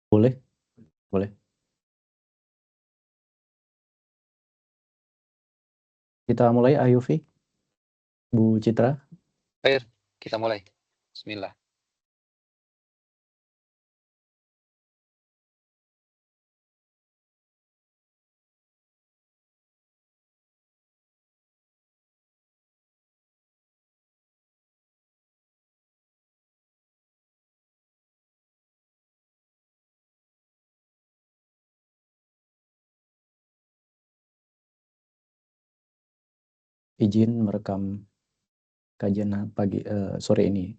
Boleh, boleh. Kita mulai, Ayufi, Bu Citra. Baik, kita mulai. Bismillah. Izin merekam kajian sore ini.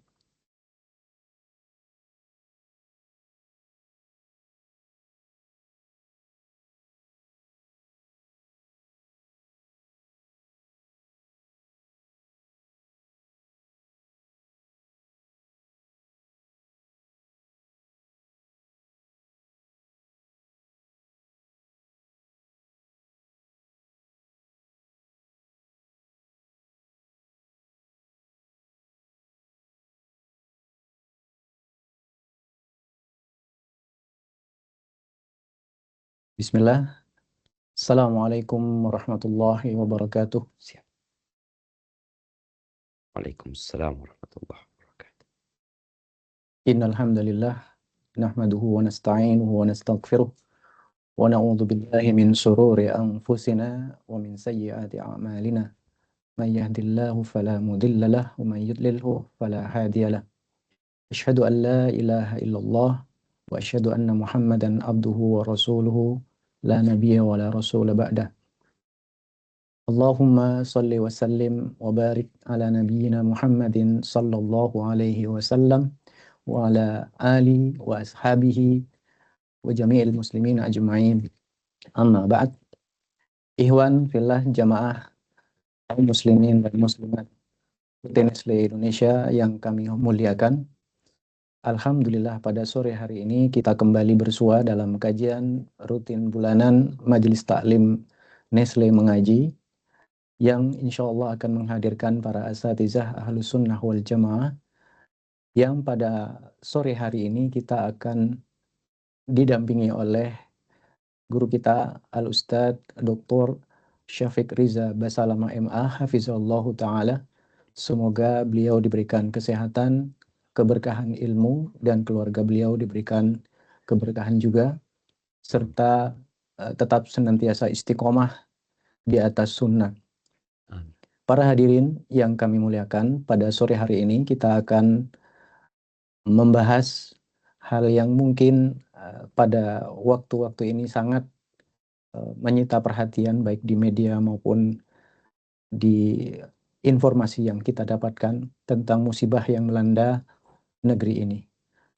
Bismillah. Assalamualaikum warahmatullahi wabarakatuh. Waalaikumsalam warahmatullahi wabarakatuh. Innal hamdalillah nahmaduhu wa nasta'inuhu wa nastaghfiruh wa na'udzu billahi min shururi anfusina wa min sayyiati a'malina. May yahdihillahu fala mudilla lahu wa may yudlilhu fala hadiya lahu. Asyhadu an la ilaha illallah wa asyhadu anna Muhammadan abduhu wa rasuluhu la nabiyya wa la rasula ba'dah. Allahumma salli wa sallim wa barik ala nabiyyina Muhammadin sallallahu alaihi wasallam wa ala ali wa ashabihi wa jami'il muslimin ajma'in. Amma ba'd. Ikhwan fillah jamaah kaum muslimin dan muslimat Nestle Indonesia yang kami muliakan. Alhamdulillah pada sore hari ini kita kembali bersua dalam kajian rutin bulanan Majelis Taklim Nestle Mengaji yang insya Allah akan menghadirkan para asatizah Ahlus Sunnah wal Jamaah yang pada sore hari ini kita akan didampingi oleh guru kita Al-Ustadz Dr. Syafiq Riza Basalama MA Hafizallahu Ta'ala. Semoga beliau diberikan kesehatan, keberkahan ilmu, dan keluarga beliau diberikan keberkahan juga, serta tetap senantiasa istiqomah di atas sunnah. Para hadirin yang kami muliakan, pada sore hari ini kita akan membahas hal yang mungkin pada waktu-waktu ini sangat menyita perhatian baik di media maupun di informasi yang kita dapatkan tentang musibah yang melanda negeri ini.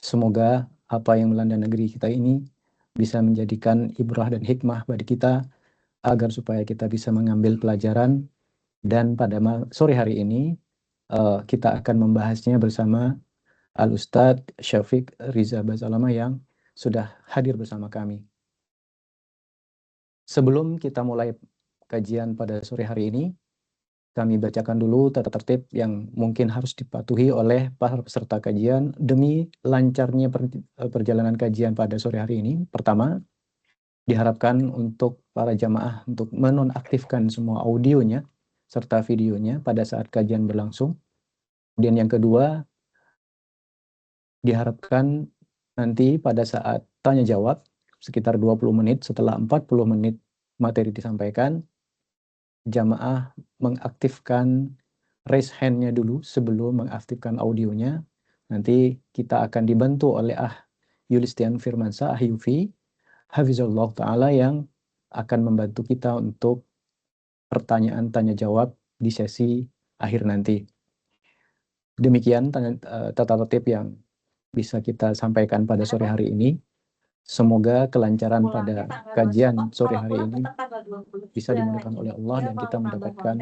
Semoga apa yang melanda negeri kita ini bisa menjadikan ibrah dan hikmah bagi kita agar supaya kita bisa mengambil pelajaran. Dan pada sore hari ini kita akan membahasnya bersama Al-Ustadz Syafiq Riza Basalama yang sudah hadir bersama kami. Sebelum kita mulai kajian pada sore hari ini, kami bacakan dulu tata tertib yang mungkin harus dipatuhi oleh para peserta kajian demi lancarnya perjalanan kajian pada sore hari ini. Pertama, diharapkan untuk para jamaah untuk menonaktifkan semua audionya serta videonya pada saat kajian berlangsung. Kemudian yang kedua, diharapkan nanti pada saat tanya jawab sekitar 20 menit setelah 40 menit materi disampaikan, jamaah mengaktifkan raise hand-nya dulu sebelum mengaktifkan audionya. Nanti kita akan dibantu oleh Yulistian Firmansyah, Yufi, Hafizullah Ta'ala, yang akan membantu kita untuk pertanyaan tanya jawab di sesi akhir nanti. Demikian tata tertib yang bisa kita sampaikan pada sore hari ini. Semoga kelancaran pada kajian sore hari ini bisa dimudahkan oleh Allah dan kita mendapatkan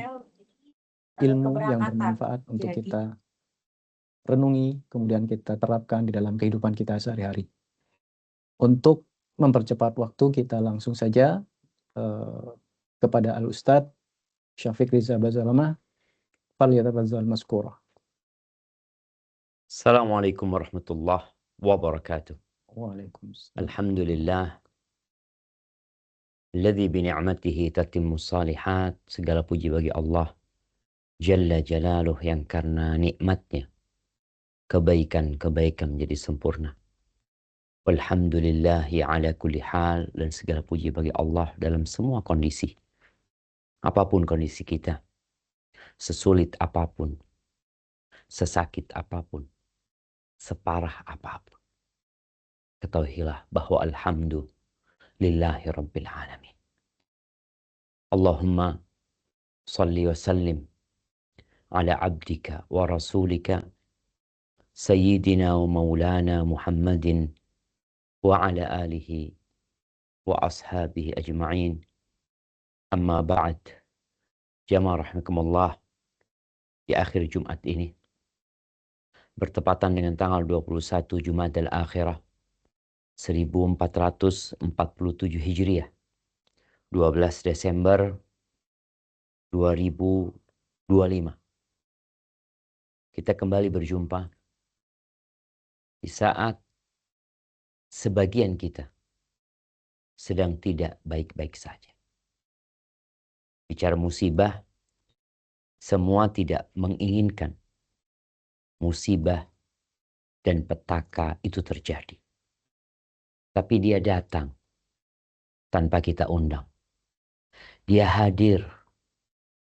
ilmu yang bermanfaat untuk kita renungi, kemudian kita terapkan di dalam kehidupan kita sehari-hari. Untuk mempercepat waktu, kita langsung saja kepada Al-Ustadz Syafiq Riza Basalama. Falyatafaddal maskura. Assalamualaikum warahmatullahi wabarakatuh. Waalaikumsalam. Alhamdulillah. Alladzi bini'matihi tatimmus salihat. Segala puji bagi Allah Jalla Jalaluh, yang karena nikmatnya kebaikan-kebaikan menjadi sempurna. Walhamdulillahi ala kulli hal. Dan segala puji bagi Allah dalam semua kondisi. Apapun kondisi kita, sesulit apapun, sesakit apapun, separah apapun, ketahuilah bahwa alhamdulillahi rabbil alamin. Allahumma salli wa sallim ala abdika wa rasulika sayyidina wa maulana Muhammadin wa ala alihi wa ashabihi ajma'in. Amma ba'd. Jamaah rahimakumullah, di akhir Jumat ini bertepatan dengan tanggal 21 Jumadal Akhirah 1447 Hijriah, 12 Desember 2025. Kita kembali berjumpa di saat sebagian kita sedang tidak baik-baik saja. Bicara musibah, semua tidak menginginkan musibah dan petaka itu terjadi. Tapi dia datang tanpa kita undang. Dia hadir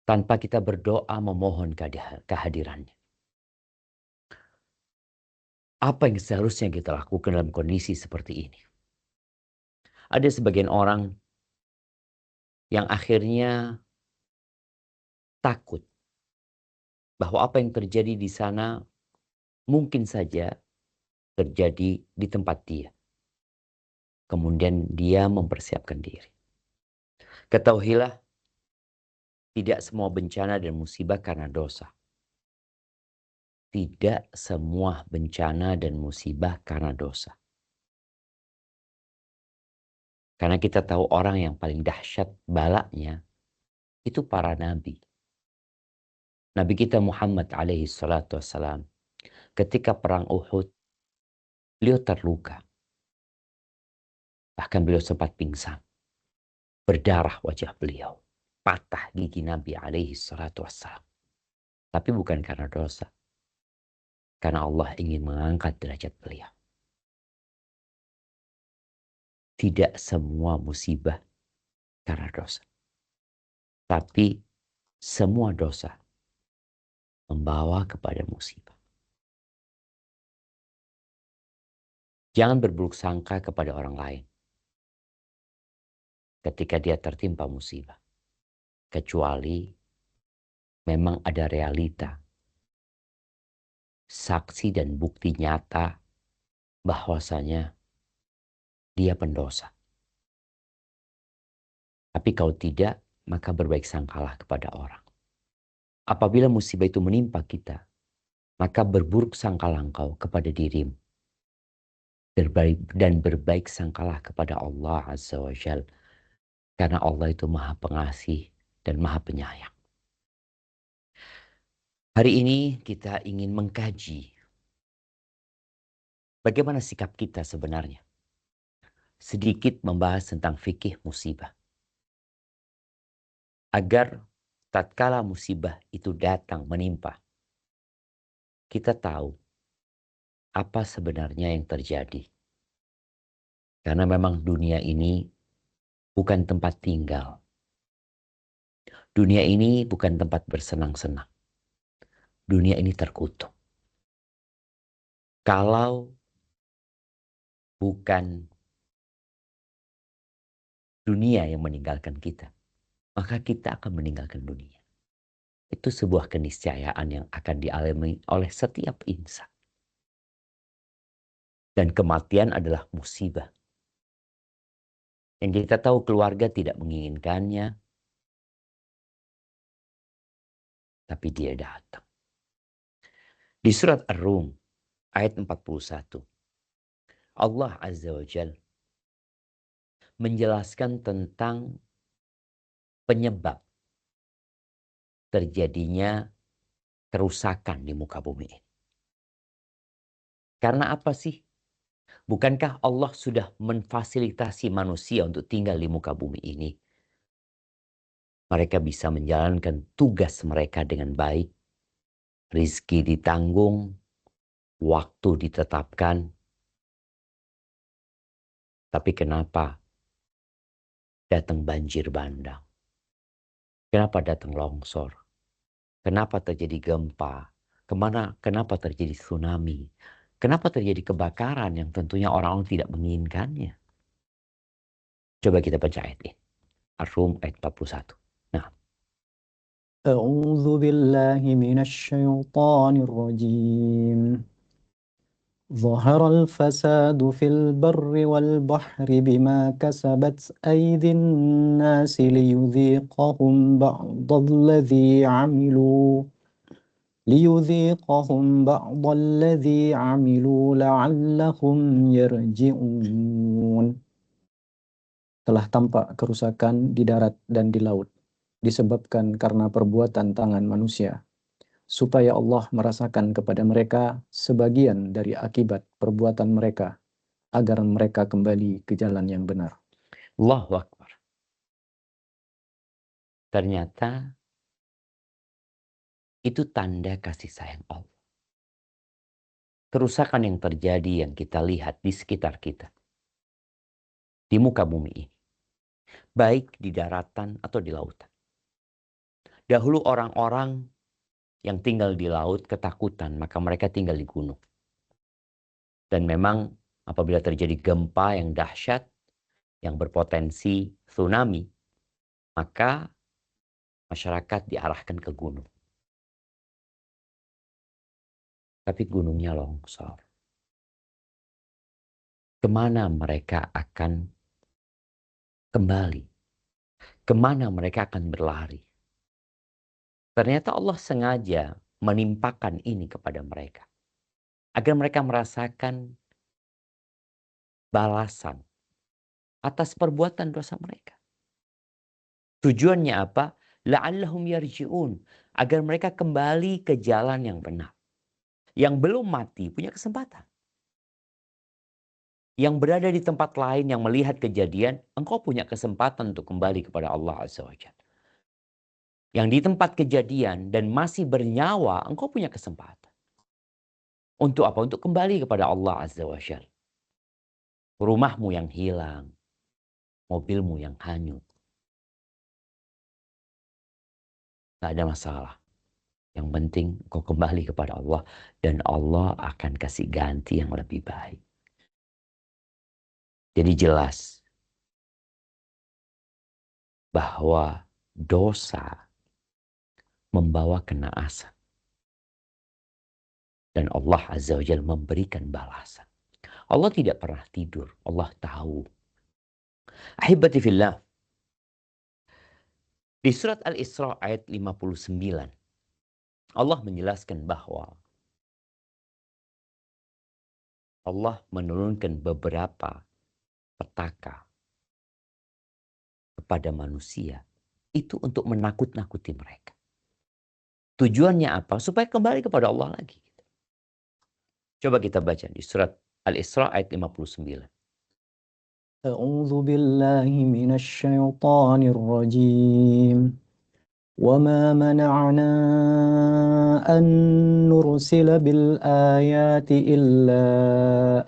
tanpa kita berdoa memohon kehadirannya. Apa yang seharusnya kita lakukan dalam kondisi seperti ini? Ada sebagian orang yang akhirnya takut bahwa apa yang terjadi di sana mungkin saja terjadi di tempat dia. Kemudian dia mempersiapkan diri. Ketahuilah, tidak semua bencana dan musibah karena dosa. Tidak semua bencana dan musibah karena dosa. Karena kita tahu orang yang paling dahsyat balanya itu para nabi. Nabi kita Muhammad alaihi salatu wassalam, ketika perang Uhud, beliau terluka. Bahkan beliau sempat pingsan. Berdarah wajah beliau. Patah gigi Nabi alaihi salatu wassalam. Tapi bukan karena dosa. Karena Allah ingin mengangkat derajat beliau. Tidak semua musibah karena dosa. Tapi semua dosa membawa kepada musibah. Jangan berburuk sangka kepada orang lain ketika dia tertimpa musibah. Kecuali memang ada realita, saksi dan bukti nyata bahwasanya dia pendosa. Tapi kalau tidak, maka berbaik sangkalah kepada orang. Apabila musibah itu menimpa kita, maka berburuk sangkalah engkau kepada dirimu. Dan berbaik sangkalah kepada Allah Azza wa Jal. Karena Allah itu maha pengasih dan maha penyayang. Hari ini kita ingin mengkaji bagaimana sikap kita sebenarnya. Sedikit membahas tentang fikih musibah. Agar tatkala musibah itu datang menimpa, kita tahu apa sebenarnya yang terjadi. Karena memang dunia ini bukan tempat tinggal. Dunia ini bukan tempat bersenang-senang. Dunia ini terkutuk. Kalau bukan dunia yang meninggalkan kita, maka kita akan meninggalkan dunia. Itu sebuah keniscayaan yang akan dialami oleh setiap insan. Dan kematian adalah musibah. Yang kita tahu keluarga tidak menginginkannya, tapi dia datang. Di surat Ar-Rum ayat 41, Allah Azza wa Jal menjelaskan tentang penyebab terjadinya kerusakan di muka bumi ini. Karena apa sih Bukankah Allah sudah memfasilitasi manusia untuk tinggal di muka bumi ini? Mereka bisa menjalankan tugas mereka dengan baik. Rizki ditanggung, waktu ditetapkan. Tapi kenapa datang banjir bandang? Kenapa datang longsor? Kenapa terjadi gempa? Kenapa terjadi tsunami? Kenapa terjadi kebakaran yang tentunya orang-orang tidak menginginkannya? Coba kita baca ayat ini. Ar-Rum ayat 41. Nah, أعوذ بالله من الشيطان الرجيم ظهر الفساد في البر والبحر بما كسبت أيدي الناس ليذيقهم بعض الذي عملوا لعلهم يرجعون. Telah tampak kerusakan di darat dan di laut, disebabkan karena perbuatan tangan manusia, supaya Allah merasakan kepada mereka sebagian dari akibat perbuatan mereka, agar mereka kembali ke jalan yang benar. Allahu Akbar. Ternyata itu tanda kasih sayang Allah. Kerusakan yang terjadi yang kita lihat di sekitar kita, di muka bumi ini, baik di daratan atau di lautan. Dahulu orang-orang yang tinggal di laut ketakutan, maka mereka tinggal di gunung. Dan memang apabila terjadi gempa yang dahsyat, yang berpotensi tsunami, maka masyarakat diarahkan ke gunung. Tapi gunungnya longsor. Kemana mereka akan kembali? Kemana mereka akan berlari? Ternyata Allah sengaja menimpakan ini kepada mereka, agar mereka merasakan balasan atas perbuatan dosa mereka. Tujuannya apa? La'allahum yarji'un. Agar mereka kembali ke jalan yang benar. Yang belum mati punya kesempatan. Yang berada di tempat lain yang melihat kejadian, engkau punya kesempatan untuk kembali kepada Allah Azza wa Jalla. Yang di tempat kejadian dan masih bernyawa, engkau punya kesempatan. Untuk apa? Untuk kembali kepada Allah Azza wa Jalla. Rumahmu yang hilang, mobilmu yang hanyut. Gak ada masalah. Yang penting kau kembali kepada Allah dan Allah akan kasih ganti yang lebih baik. Jadi jelas bahwa dosa membawa kenaasan. Dan Allah Azza wa Jalla memberikan balasan. Allah tidak pernah tidur. Allah tahu. Ahibati fillah. Di surat Al-Isra ayat 59. Allah menjelaskan bahwa Allah menurunkan beberapa petaka kepada manusia. Itu untuk menakut-nakuti mereka. Tujuannya apa? Supaya kembali kepada Allah lagi. Coba kita baca di surat Al-Isra ayat 59. أعوذ بالله من الشيطان الرجيم وما منعنا أن نرسل بالآيات إلا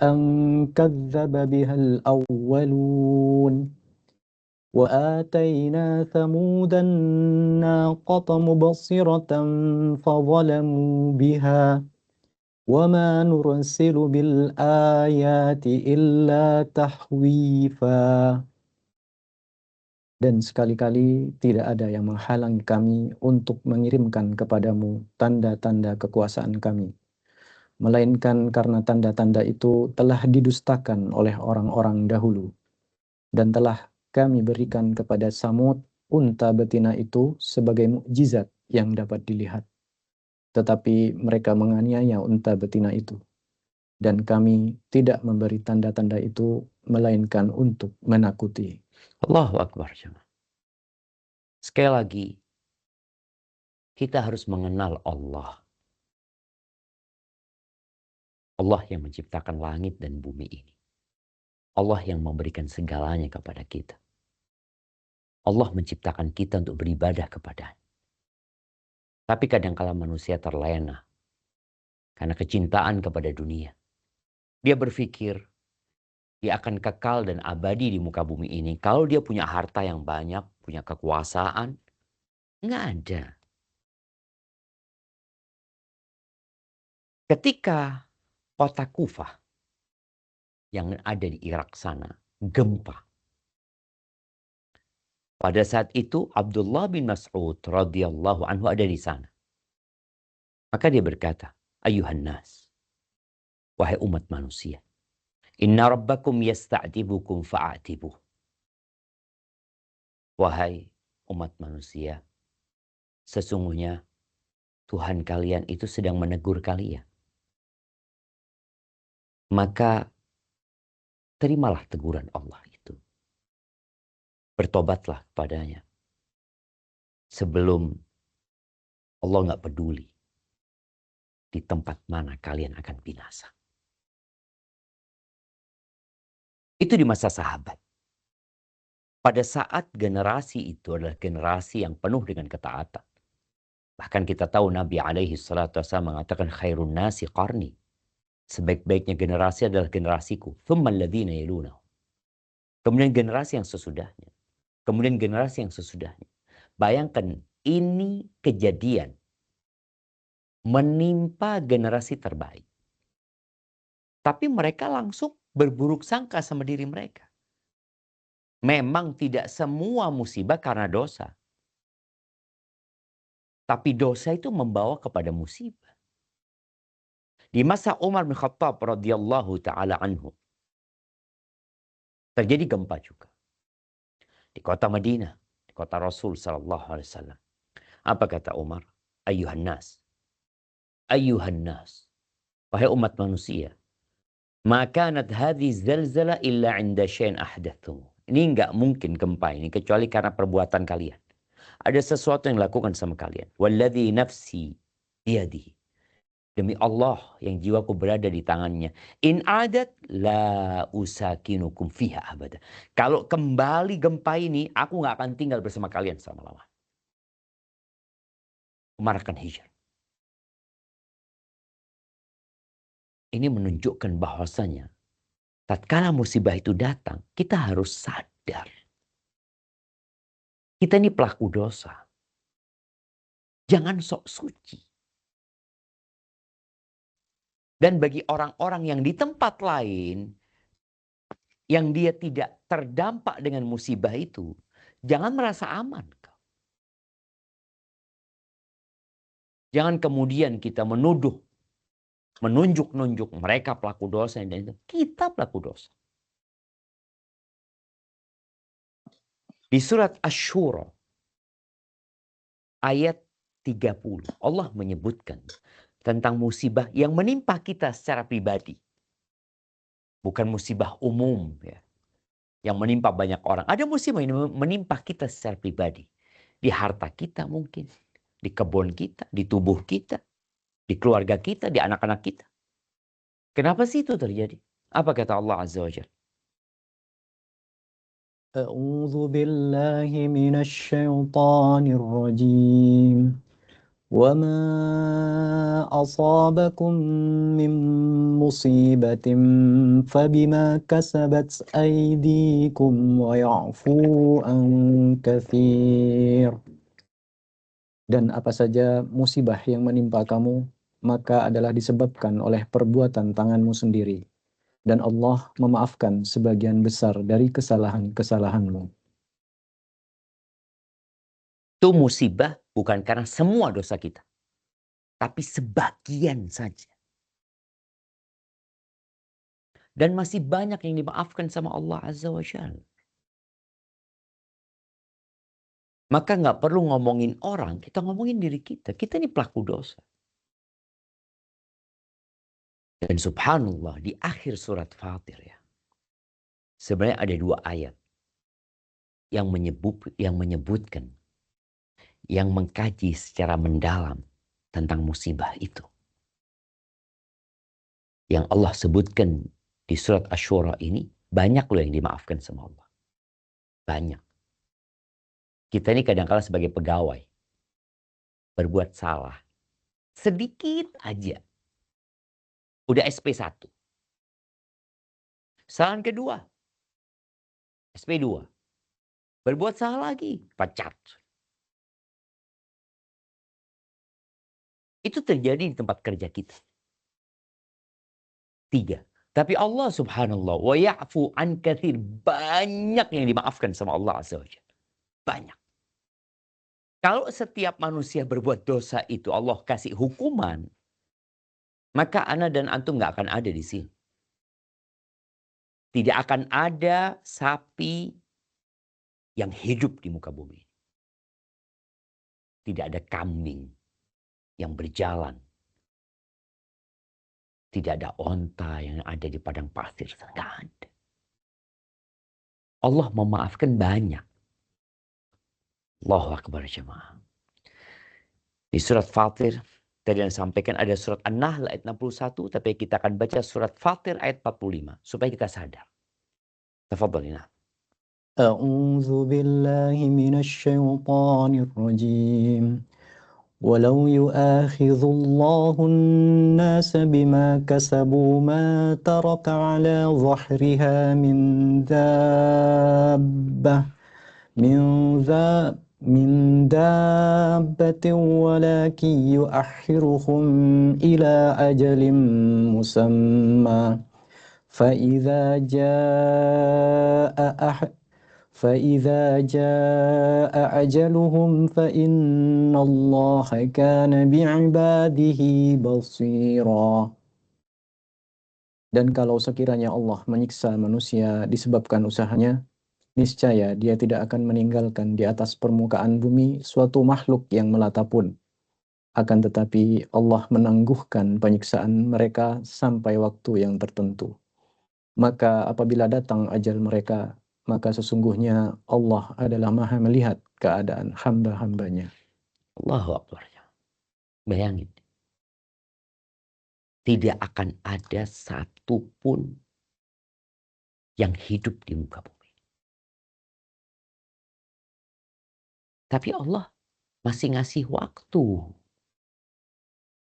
أن كذب بها الأولون وآتينا ثمود الناقة مبصرة فظلموا بها وما نرسل بالآيات إلا تخويفا. Dan sekali-kali tidak ada yang menghalangi kami untuk mengirimkan kepadamu tanda-tanda kekuasaan kami, melainkan karena tanda-tanda itu telah didustakan oleh orang-orang dahulu. Dan telah kami berikan kepada Samud unta betina itu sebagai mukjizat yang dapat dilihat. Tetapi mereka menganiaya unta betina itu. Dan kami tidak memberi tanda-tanda itu melainkan untuk menakuti. Allahu Akbar. Sekali lagi, kita harus mengenal Allah. Allah yang menciptakan langit dan bumi ini. Allah yang memberikan segalanya kepada kita. Allah menciptakan kita untuk beribadah kepadanya. Tapi kadang-kala manusia terlena karena kecintaan kepada dunia. Dia berpikir dia akan kekal dan abadi di muka bumi ini kalau dia punya harta yang banyak, punya kekuasaan. Nggak ada. Ketika kota Kufah yang ada di Irak sana gempa. Pada saat itu Abdullah bin Mas'ud radhiyallahu anhu ada di sana. Maka dia berkata, "Ayuhan nas, wahai umat manusia, inna rabbakum yasta'tibukum fa'atibuh." Wahai umat manusia, sesungguhnya Tuhan kalian itu sedang menegur kalian. Maka terimalah teguran Allah itu. Bertobatlah kepadanya. Sebelum Allah nggak peduli di tempat mana kalian akan binasa. Itu di masa sahabat. Pada saat generasi itu adalah generasi yang penuh dengan ketaatan. Bahkan kita tahu Nabi alaihi salatu wasallam mengatakan khairun nasi qarni. Sebaik-baiknya generasi adalah generasiku. Thumma alladhina yalunahum. Kemudian generasi yang sesudahnya. Kemudian generasi yang sesudahnya. Bayangkan ini kejadian menimpa generasi terbaik. Tapi mereka langsung berburuk sangka sama diri mereka. Memang tidak semua musibah karena dosa. Tapi dosa itu membawa kepada musibah. Di masa Umar bin Khattab radhiyallahu taala anhu terjadi gempa juga. Di kota Madinah, di kota Rasul sallallahu alaihi wasallam. Apa kata Umar? Ayuhan nas. Ayuhan nas. Wahai umat manusia. Ma kanat hadhi zalzala illa 'inda syai'in ahdathu. Ini enggak mungkin gempa ini kecuali karena perbuatan kalian. Ada sesuatu yang dilakukan sama kalian. Walladzi nafsi biyadihi. Demi Allah yang jiwaku berada di tangannya. In adat la usakinukum fiha abada. Kalau kembali gempa ini, aku nggak akan tinggal bersama kalian selama-lama. Umar akan hijrah. Ini menunjukkan bahwasanya tatkala musibah itu datang, kita harus sadar. Kita ini pelaku dosa. Jangan sok suci. Dan bagi orang-orang yang di tempat lain, yang dia tidak terdampak dengan musibah itu, jangan merasa aman. Jangan kemudian kita menuduh, menunjuk-nunjuk mereka pelaku dosa. Dan itu. Kita pelaku dosa. Di surat Asy-Syura, ayat 30, Allah menyebutkan tentang musibah yang menimpa kita secara pribadi. Bukan musibah umum ya, yang menimpa banyak orang. Ada musibah yang menimpa kita secara pribadi. Di harta kita mungkin, di kebun kita, di tubuh kita, di keluarga kita, di anak-anak kita. Kenapa sih itu terjadi? Apa kata Allah Azza wa Jalla? A'udzu billahi minasy syaithanir rajim. وما أصابكم من مصيبة فبما كسبت أيديكم ويعفو عن كثير. Dan apa saja musibah yang menimpa kamu, maka adalah disebabkan oleh perbuatan tanganmu sendiri. Dan Allah memaafkan sebagian besar dari kesalahan-kesalahanmu. Itu musibah bukan karena semua dosa kita. Tapi sebagian saja. Dan masih banyak yang dimaafkan sama Allah Azza wa Jalla. Maka nggak perlu ngomongin orang, kita ngomongin diri kita. Kita ini pelaku dosa. Dan subhanallah di akhir surat Fatir ya. Sebenarnya ada 2 ayat yang menyebutkan, yang mengkaji secara mendalam tentang musibah itu. Yang Allah sebutkan di surat Asy-Syura ini Banyak loh yang dimaafkan sama Allah. Banyak. Kita ini kadang-kala sebagai pegawai berbuat salah. Sedikit aja. Udah SP1. Kesalahan kedua. SP2. Berbuat salah lagi. Pecat. Itu terjadi di tempat kerja kita. 3. Tapi Allah subhanallah. Wa ya'fu an katsir. Banyak yang dimaafkan sama Allah azza wa jalla. Banyak. Kalau setiap manusia berbuat dosa itu Allah kasih hukuman. Maka ana dan antum gak akan ada di sini. Tidak akan ada sapi yang hidup di muka bumi. Tidak ada kambing yang berjalan. Tidak ada onta yang ada di padang pasir. Tidak ada. Allah memaafkan banyak. Allahu Akbar jemaah. Di surat Fatir, tadi yang disampaikan ada surat An-Nahl ayat 61. Tapi kita akan baca surat Fatir ayat 45. Supaya kita sadar. Tafadhalina. A'udzu billahi minasy syaithanir rajim. ولو يؤاخذ الله الناس بما كسبوا ما ترك على ظهرها من دابة من دابة ولكن يؤخرهم إلى أجل مسمى فإذا جاء أجلهم فإن الله كان بعباده بصيرا. Dan kalau sekiranya Allah menyiksa manusia disebabkan usahanya, niscaya dia tidak akan meninggalkan di atas permukaan bumi suatu makhluk yang melata pun. Akan tetapi Allah menangguhkan penyiksaan mereka sampai waktu yang tertentu. Maka apabila datang ajal mereka, maka sesungguhnya Allah adalah Maha melihat keadaan hamba-hambanya. Allahu Akbar. Bayangin. Tidak akan ada satupun yang hidup di muka bumi. Tapi Allah masih ngasih waktu.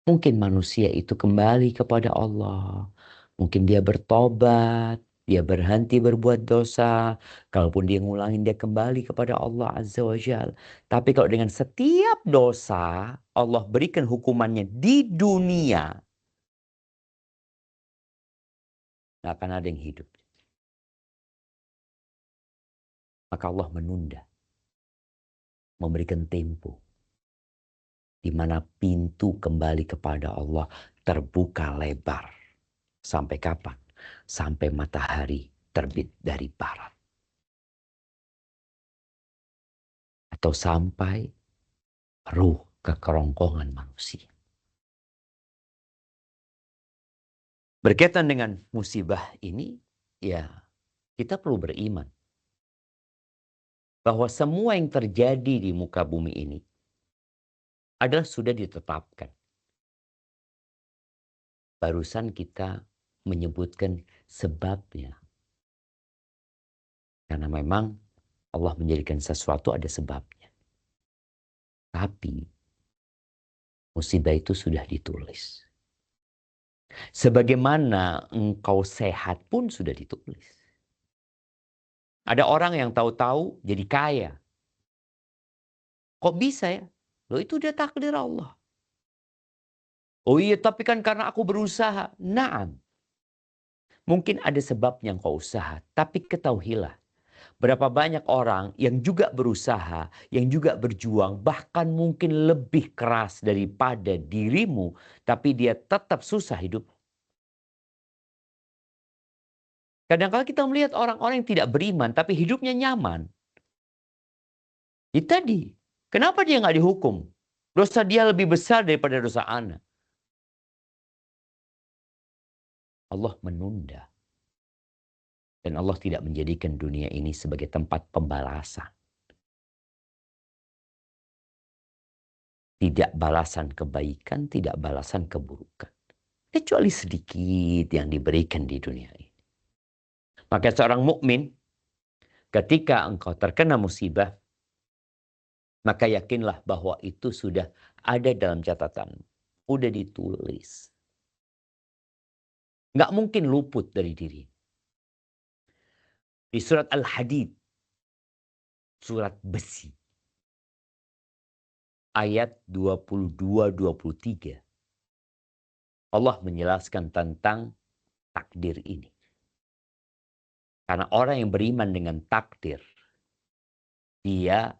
Mungkin manusia itu kembali kepada Allah. Mungkin dia bertobat. Dia berhenti berbuat dosa. Kalaupun dia ngulangin, dia kembali kepada Allah Azza wa Jal. Tapi kalau dengan setiap dosa, Allah berikan hukumannya di dunia. Nggak akan ada yang hidup. Maka Allah menunda. Memberikan tempo. Di mana pintu kembali kepada Allah terbuka lebar. Sampai kapan? Sampai matahari terbit dari barat. Atau sampai ruh ke kerongkongan manusia. Berkaitan dengan musibah ini, ya kita perlu beriman. Bahwa semua yang terjadi di muka bumi ini adalah sudah ditetapkan. Barusan kita menyebutkan sebabnya. Karena memang Allah menjadikan sesuatu ada sebabnya. Tapi musibah itu sudah ditulis. Sebagaimana engkau sehat pun sudah ditulis. Ada orang yang tahu-tahu jadi kaya. Kok bisa ya? Loh itu udah takdir Allah. Oh iya tapi kan karena aku berusaha. Naam. Mungkin ada sebabnya engkau usaha. Tapi ketahuilah. Berapa banyak orang yang juga berusaha. Yang juga berjuang. Bahkan mungkin lebih keras daripada dirimu. Tapi dia tetap susah hidup. Kadang-kadang kita melihat orang-orang yang tidak beriman. Tapi hidupnya nyaman. Itu tadi. Kenapa dia nggak dihukum? Dosa dia lebih besar daripada dosa anak. Allah menunda. Dan Allah tidak menjadikan dunia ini sebagai tempat pembalasan. Tidak balasan kebaikan, tidak balasan keburukan. Kecuali sedikit yang diberikan di dunia ini. Maka seorang mukmin ketika engkau terkena musibah, maka yakinlah bahwa itu sudah ada dalam catatan. Udah ditulis. Nggak mungkin luput dari diri. Di surat Al-Hadid, surat besi, ayat 22-23, Allah menjelaskan tentang takdir ini. Karena orang yang beriman dengan takdir, dia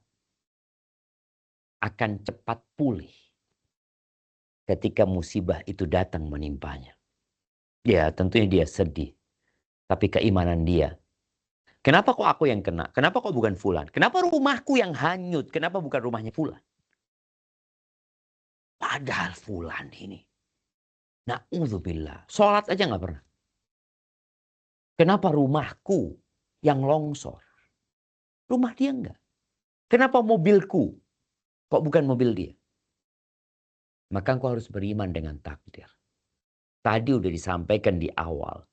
akan cepat pulih ketika musibah itu datang menimpanya. Ya, tentunya dia sedih. Tapi keimanan dia, kenapa kok aku yang kena? Kenapa kok bukan fulan? Kenapa rumahku yang hanyut? Kenapa bukan rumahnya fulan? Padahal fulan ini, na'udzubillah, sholat aja nggak pernah. Kenapa rumahku yang longsor? Rumah dia enggak. Kenapa mobilku kok bukan mobil dia? Maka engkau harus beriman dengan takdir. Tadi udah disampaikan di awal.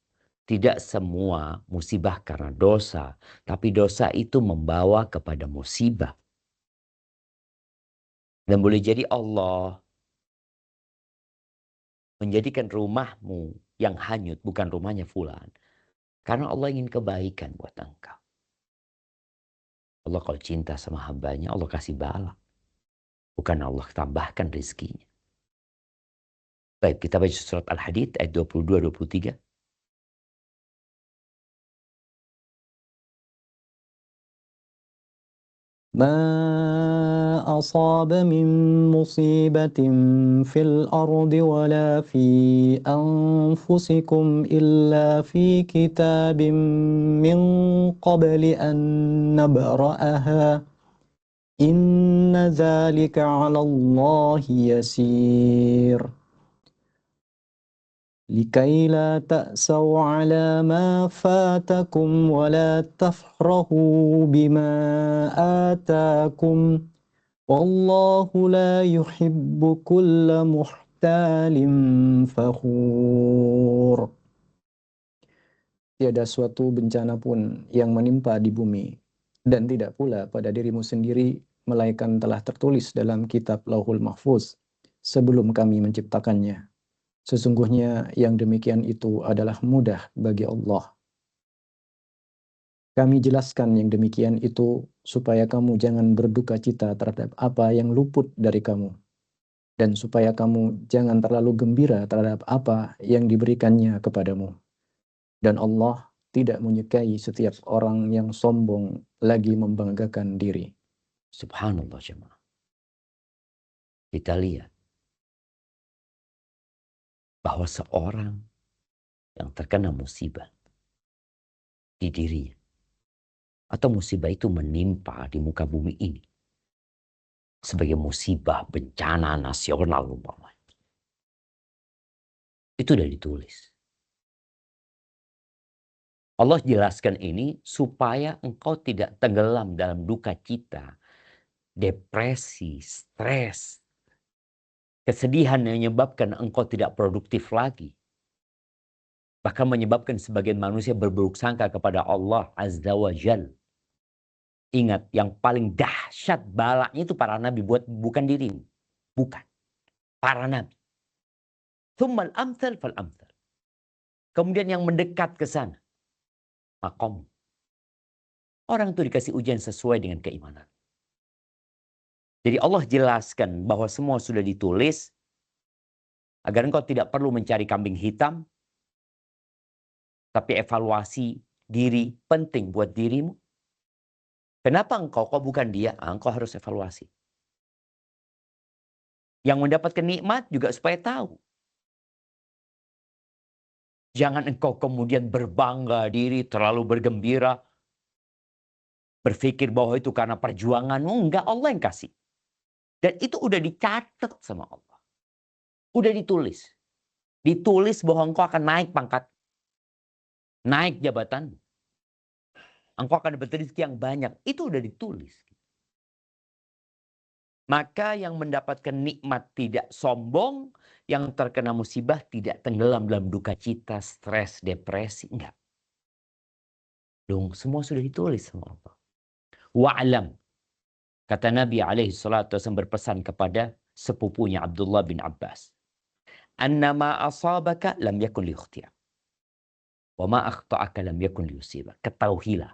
Tidak semua musibah karena dosa. Tapi dosa itu membawa kepada musibah. Dan boleh jadi Allah menjadikan rumahmu yang hanyut bukan rumahnya fulan. Karena Allah ingin kebaikan buat engkau. Allah kalau cinta sama hambanya, Allah kasih bala. Bukan Allah tambahkan rezekinya. Baik, kita baca surat Al-Hadid ayat 22-23. ما أصاب من مصيبة في الأرض ولا في أنفسكم إلا في كتاب من قبل أن نبرأها إن ذلك على الله يسير لكي لا تأسوا على ما فاتكم ولا تفرحوا بما آتاكم والله لا يحب كل محتال فخور. Tiada suatu bencana pun yang menimpa di bumi dan tidak pula pada dirimu sendiri melainkan telah tertulis dalam kitab Lauhul Mahfuz sebelum kami menciptakannya. Sesungguhnya yang demikian itu adalah mudah bagi Allah. Kami jelaskan yang demikian itu supaya kamu jangan berduka cita terhadap apa yang luput dari kamu. Dan supaya kamu jangan terlalu gembira terhadap apa yang diberikannya kepadamu. Dan Allah tidak menyukai setiap orang yang sombong lagi membanggakan diri. Subhanallah jemaah. Kita lihat bahwa seorang yang terkena musibah di dirinya atau musibah itu menimpa di muka bumi ini sebagai musibah bencana nasional umpamanya, itu sudah ditulis. Allah jelaskan ini supaya engkau tidak tenggelam dalam duka cita, depresi, stres, kesedihan yang menyebabkan engkau tidak produktif lagi. Bahkan menyebabkan sebagian manusia berburuk sangka kepada Allah Azza wa Jal. Ingat, yang paling dahsyat balanya itu para nabi, bukan dirimu. Bukan. Para nabi. Thummal amthal fal amthal. Kemudian yang mendekat ke sana. Makom. Orang itu dikasih ujian sesuai dengan keimanan. Jadi Allah jelaskan bahwa semua sudah ditulis agar engkau tidak perlu mencari kambing hitam, tapi evaluasi diri penting buat dirimu. Kenapa engkau kok bukan dia? Engkau harus evaluasi. Yang mendapatkan nikmat juga supaya tahu. Jangan engkau kemudian berbangga diri, terlalu bergembira, berpikir bahwa itu karena perjuanganmu. Enggak, Allah yang kasih. Dan itu udah dicatat sama Allah. Udah ditulis. Ditulis bahwa engkau akan naik pangkat. Naik jabatan. Engkau akan dapat rezeki yang banyak. Itu udah ditulis. Maka yang mendapatkan nikmat tidak sombong. Yang terkena musibah tidak tenggelam dalam duka cita, stres, depresi. Enggak. Dong, semua sudah ditulis sama Allah. Wa'lam. Kata Nabi SAW berpesan kepada sepupunya Abdullah bin Abbas. Annama asabaka lam yakun liyukhti'ak. Wa ma akhta'aka lam yakun liyusibak. Ketahuilah.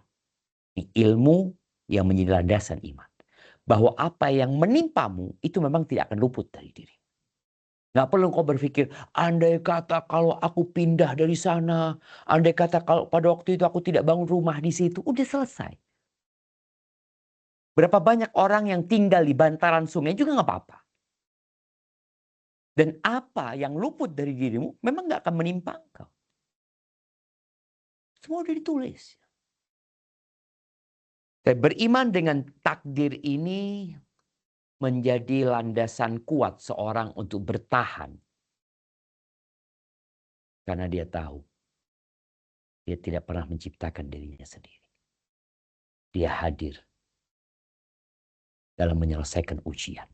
Ini ilmu yang menjadi landasan iman. Bahwa apa yang menimpamu itu memang tidak akan luput dari diri. Nggak perlu kau berpikir, andai kata kalau aku pindah dari sana. Andai kata kalau pada waktu itu aku tidak bangun rumah di situ. Udah selesai. Berapa banyak orang yang tinggal di bantaran sungai juga nggak apa-apa. Dan apa yang luput dari dirimu memang nggak akan menimpa engkau. Semua sudah ditulis. Dan beriman dengan takdir ini menjadi landasan kuat seorang untuk bertahan. Karena dia tahu dia tidak pernah menciptakan dirinya sendiri. Dia hadir dalam menyelesaikan ujian.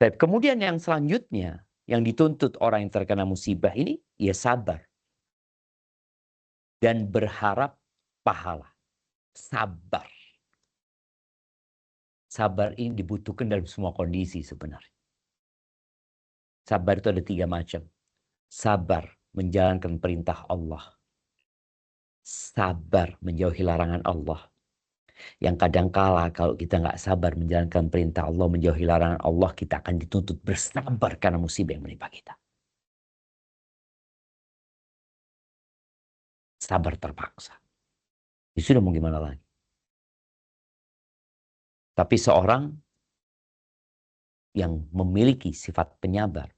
Dan kemudian yang selanjutnya, yang dituntut orang yang terkena musibah ini, ia sabar. Dan berharap pahala. Sabar. Sabar ini dibutuhkan dalam semua kondisi sebenarnya. Sabar itu ada 3 macam. Sabar menjalankan perintah Allah. Sabar menjauhi larangan Allah. Yang kadangkala kalau kita nggak sabar menjalankan perintah Allah, menjauhi larangan Allah, kita akan dituntut bersabar karena musibah yang menimpa kita. Sabar terpaksa. Ya sudah mau gimana lagi. Tapi seorang yang memiliki sifat penyabar,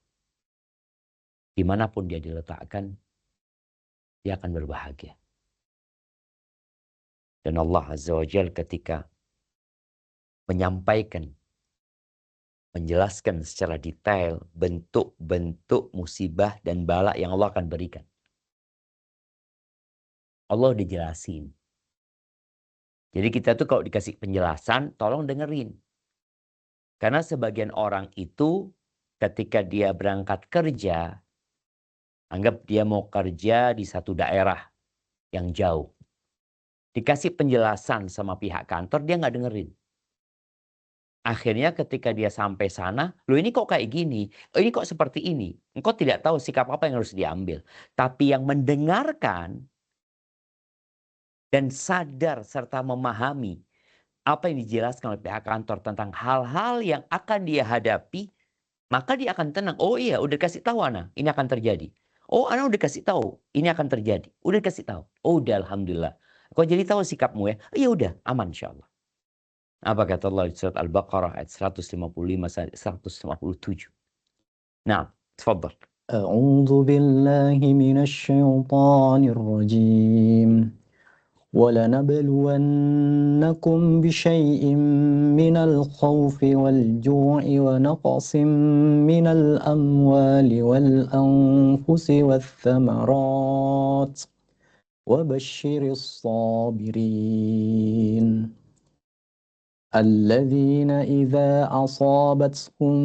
dimanapun dia diletakkan, dia akan berbahagia. Dan Allah Azza wa Jalla ketika menyampaikan, menjelaskan secara detail bentuk-bentuk musibah dan bala yang Allah akan berikan. Allah udah jelasin. Jadi kita tuh kalau dikasih penjelasan, tolong dengerin. Karena sebagian orang itu ketika dia berangkat kerja, anggap dia mau kerja di satu daerah yang jauh. Dikasih penjelasan sama pihak kantor, dia nggak dengerin. Akhirnya ketika dia sampai sana, loh ini kok kayak gini, oh ini kok seperti ini. Engkau tidak tahu sikap apa yang harus diambil. Tapi yang mendengarkan dan sadar serta memahami apa yang dijelaskan oleh pihak kantor tentang hal-hal yang akan dia hadapi, maka dia akan tenang. Oh iya, udah kasih tahu Ana, ini akan terjadi. Oh Ana udah kasih tahu, ini akan terjadi. Udah kasih tahu. Oh udah Alhamdulillah. Kau jadi tahu sikapmu ya? Iya udah, aman insyaAllah. Apa kata Allah di surat Al-Baqarah ayat 155-157. Nah, tafadhal. أعوذ بالله من الشيطان الرجيم ولنبلونكم بشيء من الخوف والجوع ونقص من الأموال والأنفس والثمرات وبشر الصابرين الذين إذا أصابتهم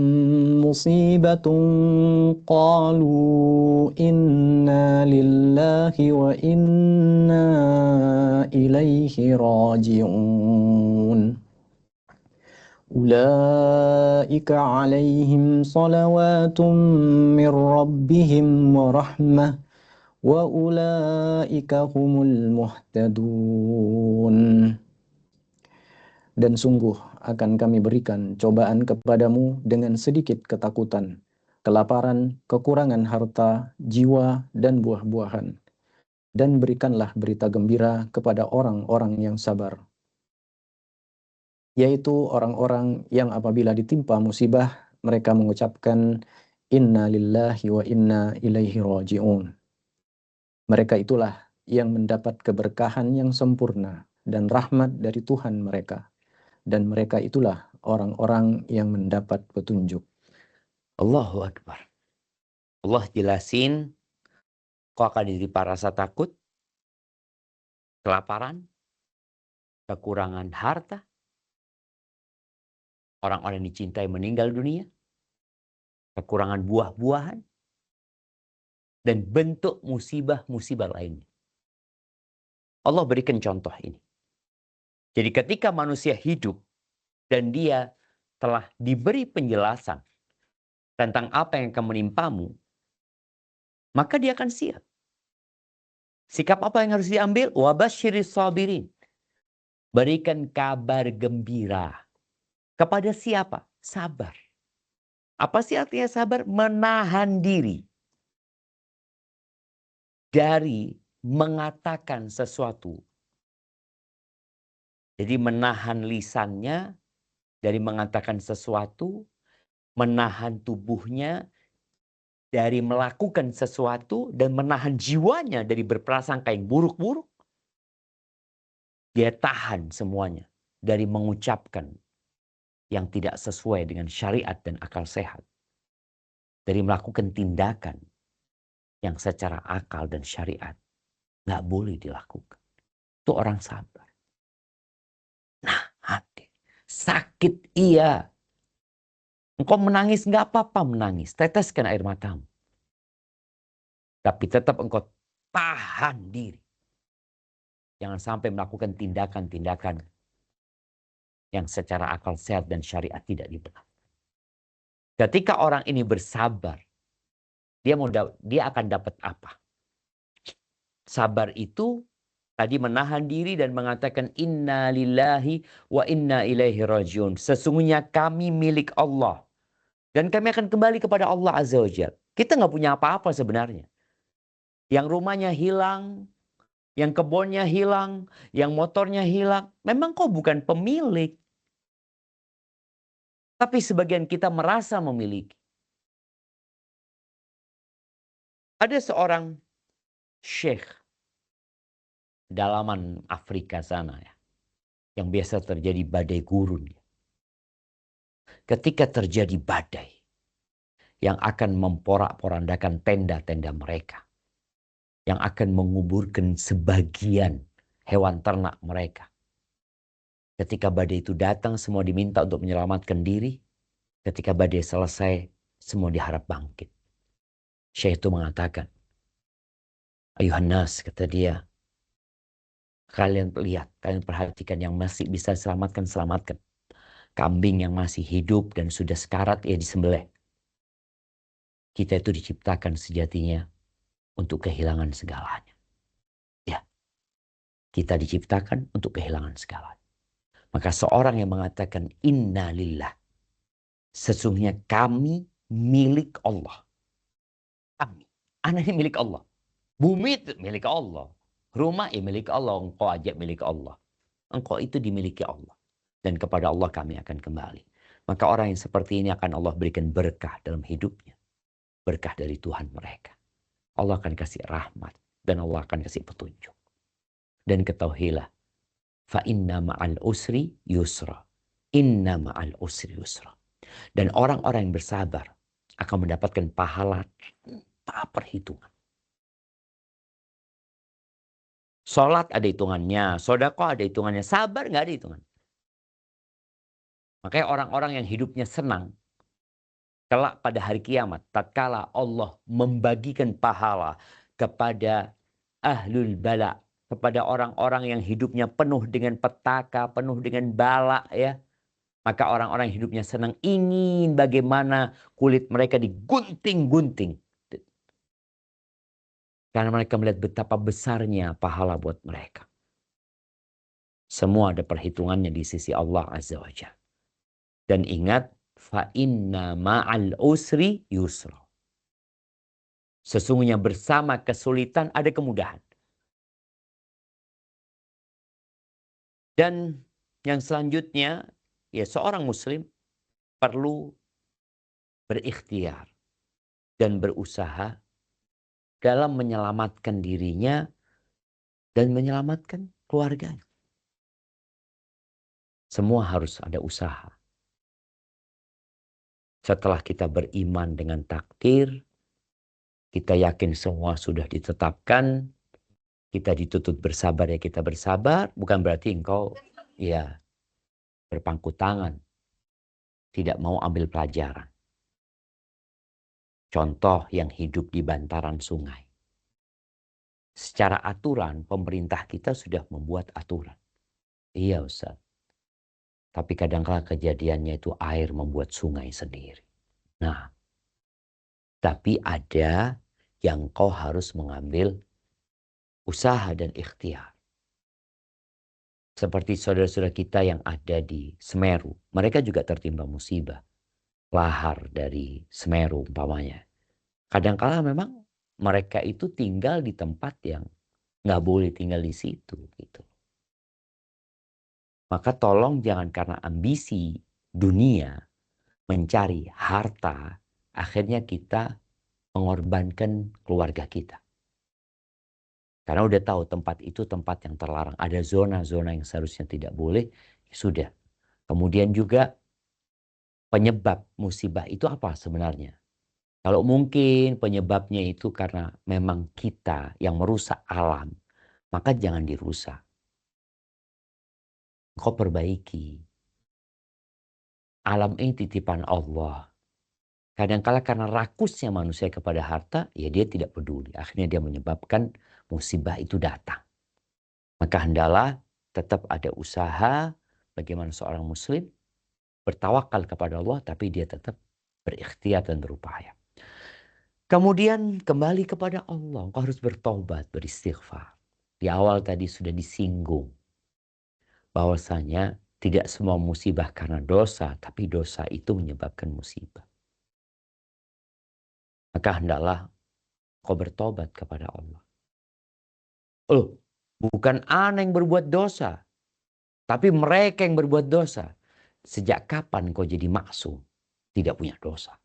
مصيبة قالوا إنا لله وإنا إليه راجعون أولئك عليهم صلوات من ربهم ورحمة وأولئك هم المهتدون. Dan sungguh akan kami berikan cobaan kepadamu dengan sedikit ketakutan, kelaparan, kekurangan harta, jiwa, dan buah-buahan. Dan berikanlah berita gembira kepada orang-orang yang sabar, yaitu orang-orang yang apabila ditimpa musibah, mereka mengucapkan, Inna lillahi wa inna ilaihi raji'un. Mereka itulah yang mendapat keberkahan yang sempurna dan rahmat dari Tuhan mereka. Dan mereka itulah orang-orang yang mendapat petunjuk. Allahu Akbar. Allah jelasin, kau akan ditimpa rasa takut, kelaparan, kekurangan harta, orang-orang yang dicintai meninggal dunia, kekurangan buah-buahan, dan bentuk musibah-musibah lainnya. Allah berikan contoh ini. Jadi ketika manusia hidup dan dia telah diberi penjelasan tentang apa yang akan menimpamu, maka dia akan siap. Sikap apa yang harus diambil? Wabasyiris sabirin. Berikan kabar gembira. Kepada siapa? Sabar. Apa sih artinya sabar? Menahan diri dari mengatakan sesuatu. Jadi menahan lisannya dari mengatakan sesuatu, menahan tubuhnya dari melakukan sesuatu, dan menahan jiwanya dari berprasangka yang buruk-buruk. Dia tahan semuanya dari mengucapkan yang tidak sesuai dengan syariat dan akal sehat. Dari melakukan tindakan yang secara akal dan syariat nggak boleh dilakukan. Itu orang sabar. Nah, hati. Sakit iya. Engkau menangis nggak apa-apa menangis. Teteskan air matamu. Tapi tetap engkau tahan diri. Jangan sampai melakukan tindakan-tindakan yang secara akal sehat dan syariat tidak dibenarkan. Ketika orang ini bersabar, dia akan dapat apa? Sabar itu tadi menahan diri dan mengatakan inna lillahi wa inna ilaihi rajiun. Sesungguhnya kami milik Allah. Dan kami akan kembali kepada Allah Azza wa Jalla. Kita nggak punya apa-apa sebenarnya. Yang rumahnya hilang, yang kebunnya hilang, yang motornya hilang. Memang kau bukan pemilik. Tapi sebagian kita merasa memiliki. Ada seorang syekh dalaman Afrika sana ya, yang biasa terjadi badai gurun. Ketika terjadi badai yang akan memporak-porandakan tenda-tenda mereka, yang akan menguburkan sebagian hewan ternak mereka. Ketika badai itu datang, semua diminta untuk menyelamatkan diri. Ketika badai selesai, semua diharap bangkit. Syekh itu mengatakan, ayuhan nas, kata dia, kalian lihat, kalian perhatikan yang masih bisa selamatkan, selamatkan. Kambing yang masih hidup dan sudah sekarat, ya disembelih. Kita itu diciptakan sejatinya untuk kehilangan segalanya. Ya, kita diciptakan untuk kehilangan segalanya. Maka seorang yang mengatakan inna lillah, sesungguhnya kami milik Allah. Kami, anak ini milik Allah. Bumi itu milik Allah. Rumah milik Allah. Engkau aja milik Allah. Engkau itu dimiliki Allah. Dan kepada Allah kami akan kembali. Maka orang yang seperti ini akan Allah berikan berkah dalam hidupnya. Berkah dari Tuhan mereka. Allah akan kasih rahmat. Dan Allah akan kasih petunjuk. Dan ketahuilah. Fa inna ma'al usri yusra. Inna ma'al usri yusra. Dan orang-orang yang bersabar akan mendapatkan pahala tanpa perhitungan. Sholat ada hitungannya, sedekah ada hitungannya, sabar nggak ada hitungan. Makanya orang-orang yang hidupnya senang, kelak pada hari kiamat, tatkala Allah membagikan pahala kepada ahlul bala, kepada orang-orang yang hidupnya penuh dengan petaka, penuh dengan bala, ya. Maka orang-orang yang hidupnya senang ingin bagaimana kulit mereka digunting-gunting. Karena mereka melihat betapa besarnya pahala buat mereka. Semua ada perhitungannya di sisi Allah Azza wa Jalla. Dan ingat, fa inna ma'al usri yusra. Sesungguhnya bersama kesulitan ada kemudahan. Dan yang selanjutnya, ya seorang muslim perlu berikhtiar dan berusaha dalam menyelamatkan dirinya dan menyelamatkan keluarganya. Semua harus ada usaha. Setelah kita beriman dengan takdir, kita yakin semua sudah ditetapkan, kita dituntut bersabar ya kita bersabar, bukan berarti engkau ya berpangku tangan, tidak mau ambil pelajaran. Contoh yang hidup di bantaran sungai. Secara aturan, pemerintah kita sudah membuat aturan. Iya Ustaz. Tapi kadang-kala kejadiannya itu air membuat sungai sendiri. Nah, tapi ada yang kau harus mengambil usaha dan ikhtiar. Seperti saudara-saudara kita yang ada di Semeru. Mereka juga tertimpa musibah. Lahar dari Semeru umpamanya. Kadang-kala memang mereka itu tinggal di tempat yang nggak boleh tinggal di situ gitu. Maka tolong jangan karena ambisi dunia mencari harta, akhirnya kita mengorbankan keluarga kita. Karena udah tahu tempat itu tempat yang terlarang. Ada zona-zona yang seharusnya tidak boleh, ya sudah. Kemudian juga penyebab musibah itu apa sebenarnya? Kalau mungkin penyebabnya itu karena memang kita yang merusak alam, maka jangan dirusak. Kau perbaiki. Alam ini titipan Allah. Kadang-kala karena rakusnya manusia kepada harta, ya dia tidak peduli. Akhirnya dia menyebabkan musibah itu datang. Maka hendaklah tetap ada usaha bagaimana seorang muslim bertawakal kepada Allah, tapi dia tetap berikhtiar dan berupaya. Kemudian kembali kepada Allah. Engkau harus bertobat, beristighfar. Di awal tadi sudah disinggung bahwasanya tidak semua musibah karena dosa, tapi dosa itu menyebabkan musibah. Maka hendaklah kau bertobat kepada Allah. Oh, bukan ana yang berbuat dosa, tapi mereka yang berbuat dosa. Sejak kapan kau jadi maksum, tidak punya dosa?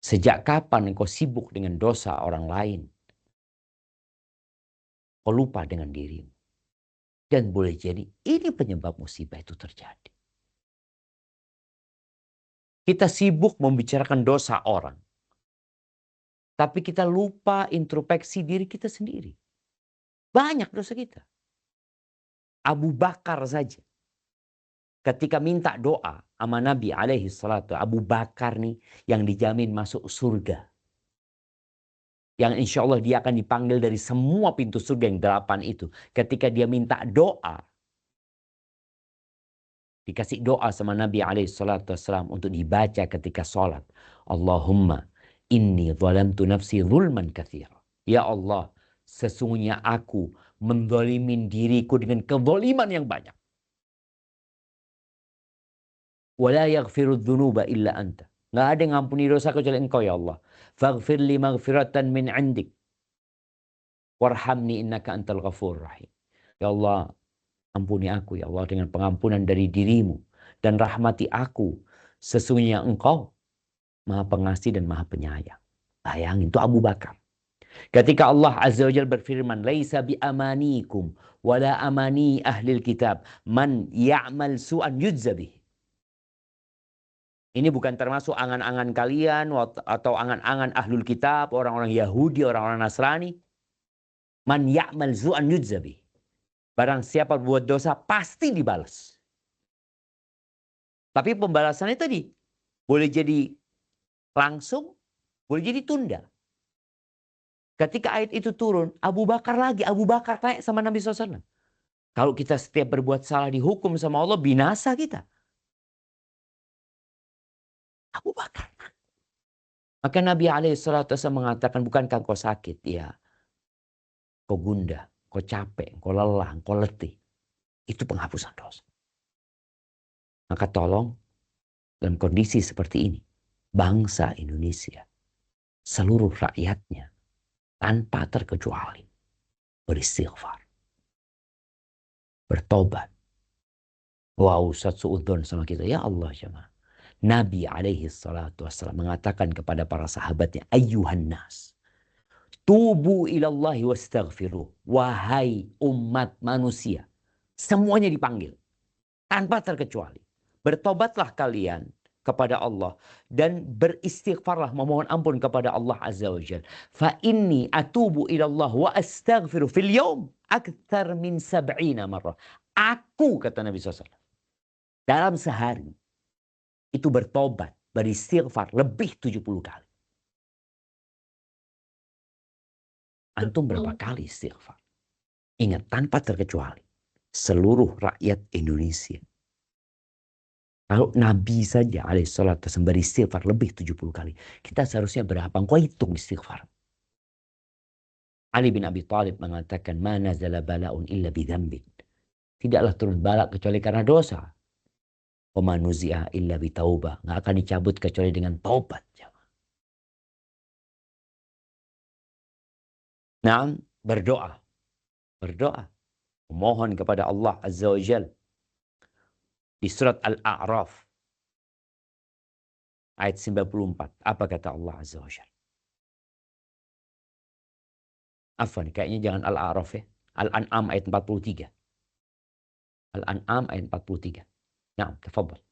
Sejak kapan kau sibuk dengan dosa orang lain? Kau lupa dengan dirimu. Dan boleh jadi ini penyebab musibah itu terjadi. Kita sibuk membicarakan dosa orang. Tapi kita lupa introspeksi diri kita sendiri. Banyak dosa kita. Abu Bakar saja. Ketika minta doa sama Nabi alaihi salatu. Abu Bakar nih yang dijamin masuk surga. Yang insya Allah dia akan dipanggil dari semua pintu surga yang 8 itu. Ketika dia minta doa. Dikasih doa sama Nabi SAW untuk dibaca ketika sholat. Allahumma inni zalamtu nafsi zulman katsira. Ya Allah, sesungguhnya aku menzalimin diriku dengan kezaliman yang banyak. Wala yaghfiru dzunuba illa anta. Nggak ada yang ngampuni dosa kecuali engkau ya Allah. Faghfir li maghfiratan min indik. Warhamni innaka antal ghafur rahim. Ya Allah, ampuni aku ya Allah dengan pengampunan dari dirimu. Dan rahmati aku. Sesungguhnya engkau maha pengasih dan maha penyayang. Bayangin itu Abu Bakar. Ketika Allah Azza wa Jalla berfirman, "Laisa bi amanikum wala amani ahlil kitab, man ya'mal su'an yujza bih." Ini bukan termasuk angan-angan kalian atau angan-angan ahlul kitab, orang-orang Yahudi, orang-orang Nasrani. Man ya'mal su'an yujza bih. Barang siapa buat dosa pasti dibalas. Tapi pembalasannya tadi boleh jadi langsung, boleh jadi tunda. Ketika ayat itu turun, Abu Bakar tanya sama Nabi SAW. Kalau kita setiap berbuat salah dihukum sama Allah, binasa kita. Abu Bakar. Maka Nabi SAW mengatakan, bukankah kau sakit? Ya, kau gundah, kau capek, kau lelah, kau letih. Itu penghapusan dosa. Maka tolong, dalam kondisi seperti ini, bangsa Indonesia, seluruh rakyatnya, tanpa terkecuali, beristighfar. Bertobat. Wow, Ustaz suudzon sama kita. Ya Allah jemaah. Nabi alaihi salatu wassalam mengatakan kepada para sahabatnya, ayyuhan nas, tubu ilallahi wastaghfiruh. Wahai umat manusia, semuanya dipanggil tanpa terkecuali. Bertobatlah kalian kepada Allah dan beristighfarlah, memohon ampun kepada Allah Azza wa Jalla. Fa inni atubu ilallah wa astaghfiru fil yawm akthar min 70 marrah. Aku, kata Nabi SAW, dalam sehari itu bertobat, beristighfar lebih 70 kali. Antum berapa kali istighfar? Ingat, tanpa terkecuali. Seluruh rakyat Indonesia. Kalau Nabi saja alaihissalatu wassalam beristighfar lebih 70 kali. Kita seharusnya berapa? Engkau hitung istighfar. Ali bin Abi Thalib mengatakan, "Ma nazala bala'un illa bidzambin." Tidaklah turun bala kecuali karena dosa. Wa ma nuzi'a illa bitaubah. Nggak akan dicabut kecuali dengan taubat. Nah, berdoa. Berdoa. Memohon kepada Allah Azza wa Jal. Di surat Al-A'raf. Ayat 94. Apa kata Allah Azza wa Jal? Afwan, kayaknya jangan Al-A'raf ya. Al-An'am ayat 43. Al-An'am ayat 43. Nah, tafadhal.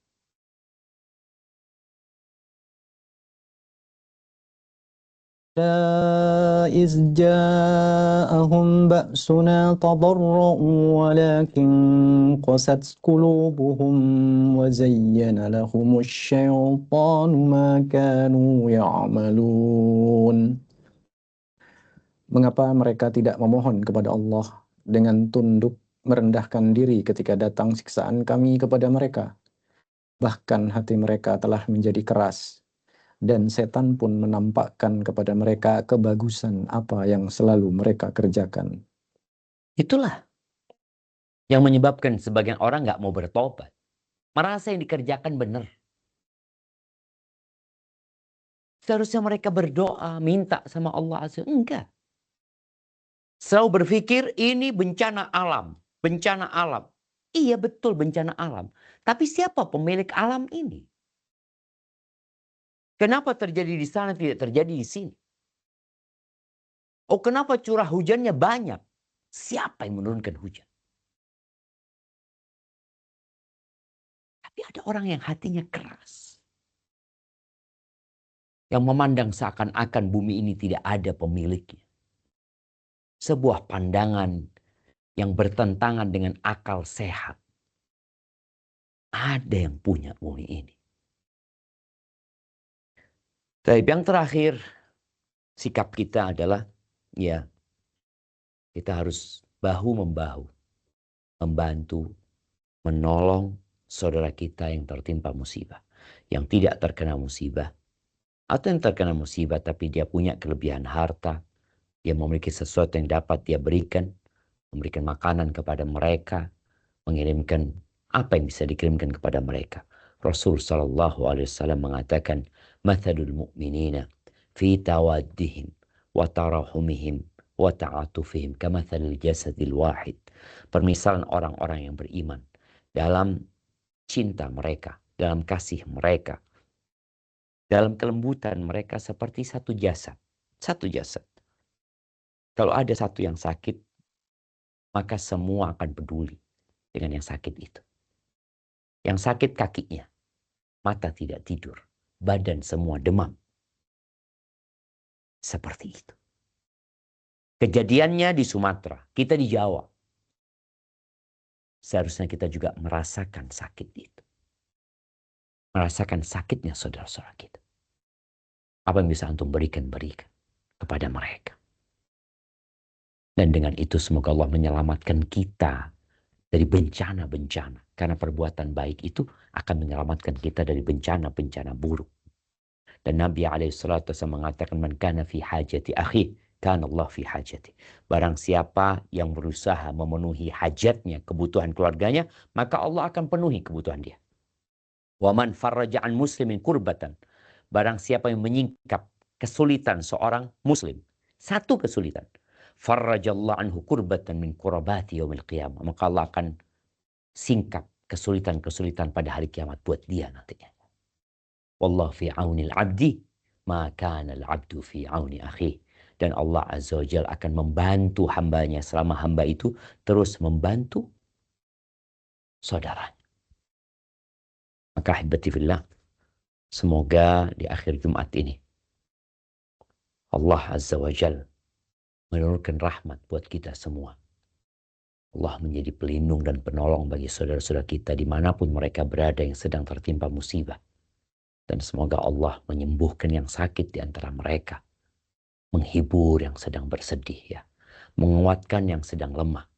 إذ جاءهم بأسنا تضرؤوا ولكن قست قلوبهم وزين لهم الشيطان ما كانوا يعملون. Mengapa mereka tidak memohon kepada Allah dengan tunduk merendahkan diri ketika datang siksaan kami kepada mereka? Bahkan hati mereka telah menjadi keras. Dan setan pun menampakkan kepada mereka kebagusan apa yang selalu mereka kerjakan. Itulah yang menyebabkan sebagian orang nggak mau bertobat. Merasa yang dikerjakan benar. Seharusnya mereka berdoa, minta sama Allah Azza. Enggak. Selalu berpikir ini bencana alam. Bencana alam. Iya betul bencana alam. Tapi siapa pemilik alam ini? Kenapa terjadi di sana tidak terjadi di sini? Oh, kenapa curah hujannya banyak? Siapa yang menurunkan hujan? Tapi ada orang yang hatinya keras. Yang memandang seakan-akan bumi ini tidak ada pemiliknya. Sebuah pandangan yang bertentangan dengan akal sehat. Ada yang punya bumi ini. Tapi yang terakhir, sikap kita adalah, ya, kita harus bahu-membahu, membantu, menolong saudara kita yang tertimpa musibah. Yang tidak terkena musibah. Atau yang terkena musibah tapi dia punya kelebihan harta. Dia memiliki sesuatu yang dapat dia berikan. Memberikan makanan kepada mereka. Mengirimkan apa yang bisa dikirimkan kepada mereka. Rasul SAW mengatakan, "Mathalul mu'minina fi tawaddihim wa tarahumihim wa ta'atufihim kamathalil jasadil wahid." Permisalan orang-orang yang beriman dalam cinta mereka, dalam kasih mereka, dalam kelembutan mereka seperti satu jasad. Satu jasad. Kalau ada satu yang sakit, maka semua akan peduli dengan yang sakit itu. Yang sakit kakinya, mata tidak tidur, badan semua demam. Seperti itu. Kejadiannya di Sumatera, kita di Jawa. Seharusnya kita juga merasakan sakit itu. Merasakan sakitnya saudara-saudara kita. Apa yang bisa antum berikan kepada mereka. Dan dengan itu semoga Allah menyelamatkan kita dari bencana-bencana. Karena perbuatan baik itu akan menyelamatkan kita dari bencana-bencana buruk. Dan Nabi SAW mengatakan, "Man kana fi hajati akhi, kana Allah fi hajati." Barang siapa yang berusaha memenuhi hajatnya, kebutuhan keluarganya, maka Allah akan penuhi kebutuhan dia. Wa man farraja an muslimin kurbatan. Barang siapa yang menyingkap kesulitan seorang muslim, satu kesulitan, farrajallahu anhu kurbatan min kurabati yaumil qiyamah. Maka Allah akan singkap kesulitan-kesulitan pada hari kiamat buat dia nantinya. Wallahu fi aunil abdi, ma kana al-abdu fi auni akhi. Dan Allah Azza wa Jalla akan membantu hambanya selama hamba itu terus membantu saudaranya. Maka ahibati fillah, semoga di akhir Jumat ini Allah Azza wa Jalla menurunkan rahmat buat kita semua. Allah menjadi pelindung dan penolong bagi saudara-saudara kita dimanapun mereka berada yang sedang tertimpa musibah. Dan semoga Allah menyembuhkan yang sakit di antara mereka. menghibur yang sedang bersedih ya, menguatkan yang sedang lemah,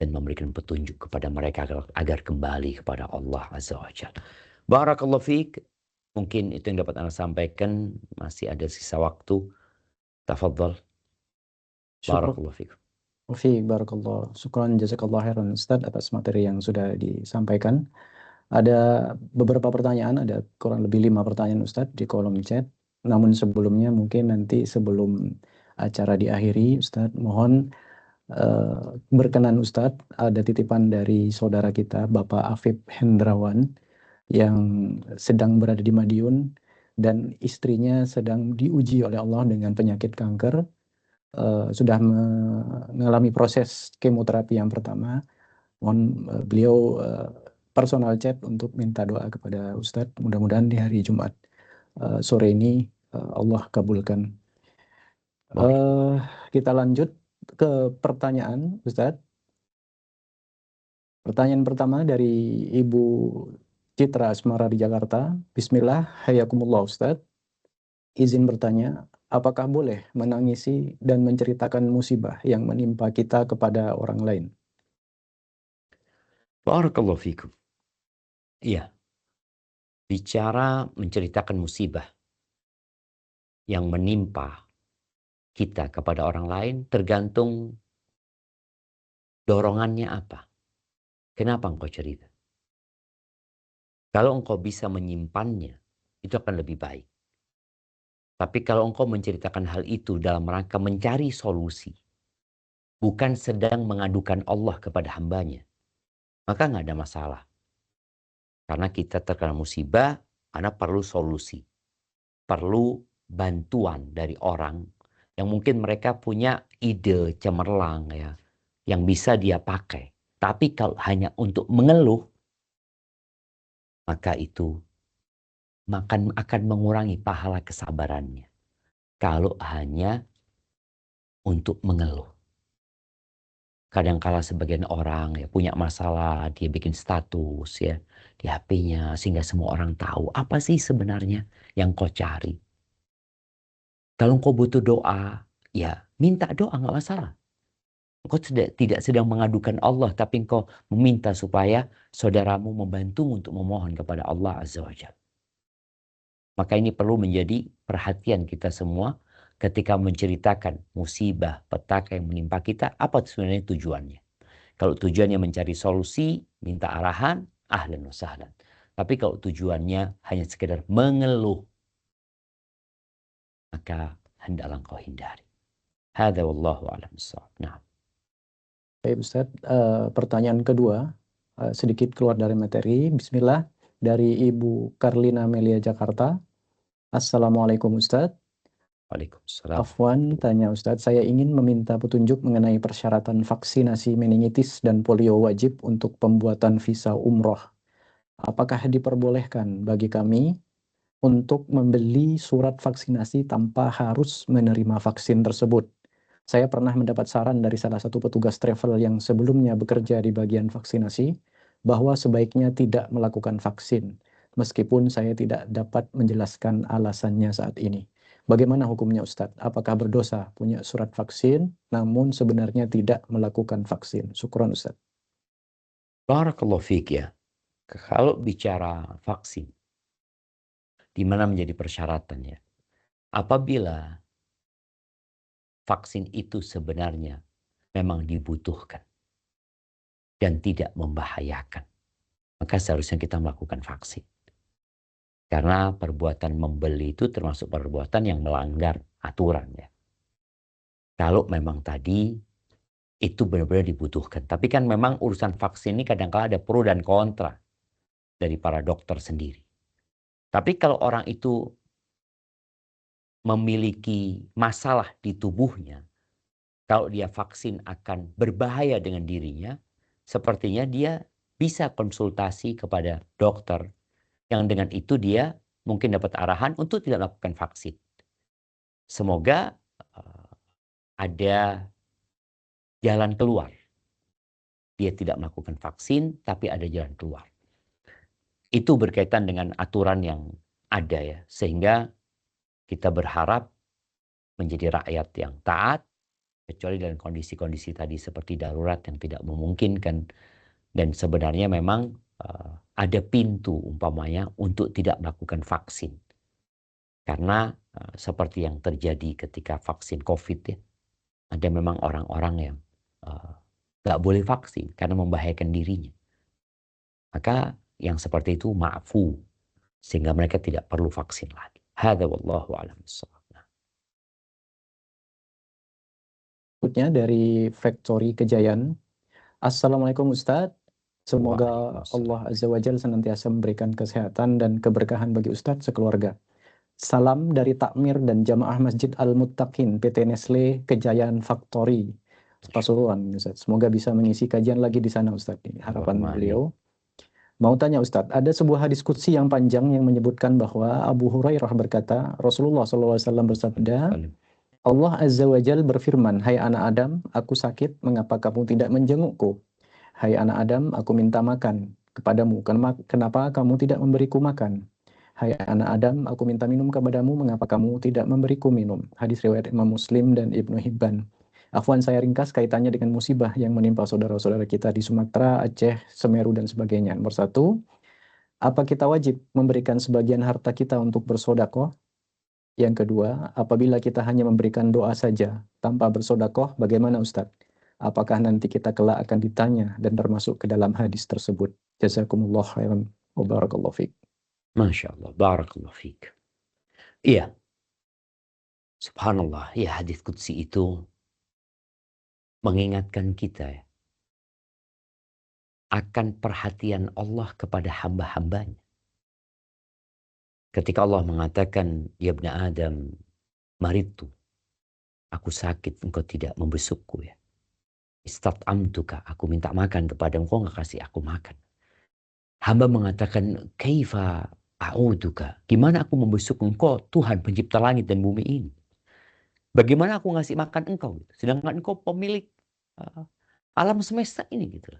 dan memberikan petunjuk kepada mereka agar kembali kepada Allah Azza wa Jalla. Barakallahu fiik. Mungkin itu yang dapat Anda sampaikan. Masih ada sisa waktu. Tafadhal. Syukur. Barakallahu fiik. Barakallah. Syukran jazakallah khairan Ustaz atas materi yang sudah disampaikan. Ada beberapa pertanyaan, ada kurang lebih 5 pertanyaan Ustadz di kolom chat. Namun sebelumnya mungkin nanti sebelum acara diakhiri, Ustadz mohon berkenan Ustadz, ada titipan dari saudara kita Bapak Afib Hendrawan yang sedang berada di Madiun dan istrinya sedang diuji oleh Allah dengan penyakit kanker. Sudah mengalami proses kemoterapi yang pertama. Mohon beliau personal chat untuk minta doa kepada Ustadz. Mudah-mudahan di hari Jumat sore ini Allah kabulkan. Kita lanjut ke pertanyaan Ustadz. Pertanyaan pertama dari Ibu Citra Asmara di Jakarta. Bismillah, hayakumullah Ustadz. Izin bertanya, apakah boleh menangisi dan menceritakan musibah yang menimpa kita kepada orang lain? Barakallahu fikum. Iya. Bicara menceritakan musibah yang menimpa kita kepada orang lain tergantung dorongannya apa. Kenapa engkau cerita? Kalau engkau bisa menyimpannya, itu akan lebih baik. Tapi kalau engkau menceritakan hal itu dalam rangka mencari solusi, bukan sedang mengadukan Allah kepada hambanya, maka nggak ada masalah. Karena kita terkena musibah, Anda perlu solusi. Perlu bantuan dari orang yang mungkin mereka punya ide cemerlang ya, yang bisa dia pakai. Tapi kalau hanya untuk mengeluh, maka itu akan mengurangi pahala kesabarannya. Kalau hanya untuk mengeluh. Kadangkala sebagian orang ya punya masalah, dia bikin status ya di HP-nya sehingga semua orang tahu apa sih sebenarnya yang kau cari. Kalau kau butuh doa, ya minta doa nggak masalah. Engkau tidak sedang mengadukan Allah, tapi engkau meminta supaya saudaramu membantu untuk memohon kepada Allah Azza wa Jalla. Maka ini perlu menjadi perhatian kita semua ketika menceritakan musibah, petaka yang menimpa kita, apa sebenarnya tujuannya. Kalau tujuannya mencari solusi, minta arahan, ahlan wa sahlan. Tapi kalau tujuannya hanya sekedar mengeluh, maka hendaklah engkau hindari. Hadza wallahu a'lam bissawab. Nah. Baik Ustaz, pertanyaan kedua, sedikit keluar dari materi. Bismillah, dari Ibu Karlina Melia Jakarta. Assalamualaikum Ustaz. Waalaikumsalam. Afwan, tanya Ustaz, saya ingin meminta petunjuk mengenai persyaratan vaksinasi meningitis dan polio wajib untuk pembuatan visa umroh. Apakah diperbolehkan bagi kami untuk membeli surat vaksinasi tanpa harus menerima vaksin tersebut? Saya pernah mendapat saran dari salah satu petugas travel yang sebelumnya bekerja di bagian vaksinasi bahwa sebaiknya tidak melakukan vaksin, meskipun saya tidak dapat menjelaskan alasannya saat ini. Bagaimana hukumnya Ustadz? Apakah berdosa punya surat vaksin namun sebenarnya tidak melakukan vaksin? Syukran Ustadz. Barakallahu fiik ya. Kalau bicara vaksin, di mana menjadi persyaratannya? Apabila vaksin itu sebenarnya memang dibutuhkan dan tidak membahayakan, maka seharusnya kita melakukan vaksin. Karena perbuatan membeli itu termasuk perbuatan yang melanggar aturan ya. Kalau memang tadi itu benar-benar dibutuhkan. Tapi kan memang urusan vaksin ini kadang-kala ada pro dan kontra dari para dokter sendiri. Tapi kalau orang itu memiliki masalah di tubuhnya, kalau dia vaksin akan berbahaya dengan dirinya, sepertinya dia bisa konsultasi kepada dokter yang dengan itu dia mungkin dapat arahan untuk tidak melakukan vaksin. Semoga ada jalan keluar. Dia tidak melakukan vaksin, tapi ada jalan keluar. Itu berkaitan dengan aturan yang ada ya, sehingga kita berharap menjadi rakyat yang taat, kecuali dalam kondisi-kondisi tadi seperti darurat yang tidak memungkinkan. Dan sebenarnya memang ada pintu umpamanya untuk tidak melakukan vaksin. Karena seperti yang terjadi ketika vaksin COVID ya, ada memang orang-orang yang nggak boleh vaksin karena membahayakan dirinya. Maka yang seperti itu ma'fu, sehingga mereka tidak perlu vaksin lagi. Hadza wallahu a'lam bissawab. Berikutnya dari Factory Kejayan. Assalamualaikum Ustadz. Semoga Allah Azza wa Jalla senantiasa memberikan kesehatan dan keberkahan bagi Ustadz sekeluarga. Salam dari Takmir dan Jamaah Masjid Al-Muttaqin PT Nestle Kejayan Factory Pasuruan, Ustadz. Semoga bisa mengisi kajian lagi di sana, Ustadz. Ini harapan beliau. Mau tanya Ustadz, ada sebuah diskusi yang panjang yang menyebutkan bahwa Abu Hurairah berkata, Rasulullah SAW bersabda, Allah Azza wa Jalla berfirman, hai anak Adam, aku sakit, mengapa kamu tidak menjengukku? Hai anak Adam, aku minta makan kepadamu, kenapa kamu tidak memberiku makan? Hai anak Adam, aku minta minum kepadamu, mengapa kamu tidak memberiku minum? Hadis riwayat Imam Muslim dan Ibnu Hibban. Afwan, saya ringkas kaitannya dengan musibah yang menimpa saudara-saudara kita di Sumatera, Aceh, Semeru, dan sebagainya. Nomor 1, apa kita wajib memberikan sebagian harta kita untuk bersodakoh? Yang kedua, apabila kita hanya memberikan doa saja tanpa bersodakoh, bagaimana Ustadz? Apakah nanti kita kelak akan ditanya dan termasuk ke dalam hadis tersebut? Jazakumullah khairan wa barakallahu fiik. Masya Allah, barakallahu fiik. Iya, subhanallah, ya hadis qudsi itu mengingatkan kita ya, akan perhatian Allah kepada hamba-hambanya. Ketika Allah mengatakan, ya ibna Adam, maritu, aku sakit, engkau tidak membesukku ya. Istat'amtuka, aku minta makan kepada engkau, enggak kasih aku makan. Hamba mengatakan, kaifa a'uduka, gimana aku membesuk engkau, Tuhan pencipta langit dan bumi ini. Bagaimana aku ngasih makan engkau, sedangkan engkau pemilik alam semesta ini gitu.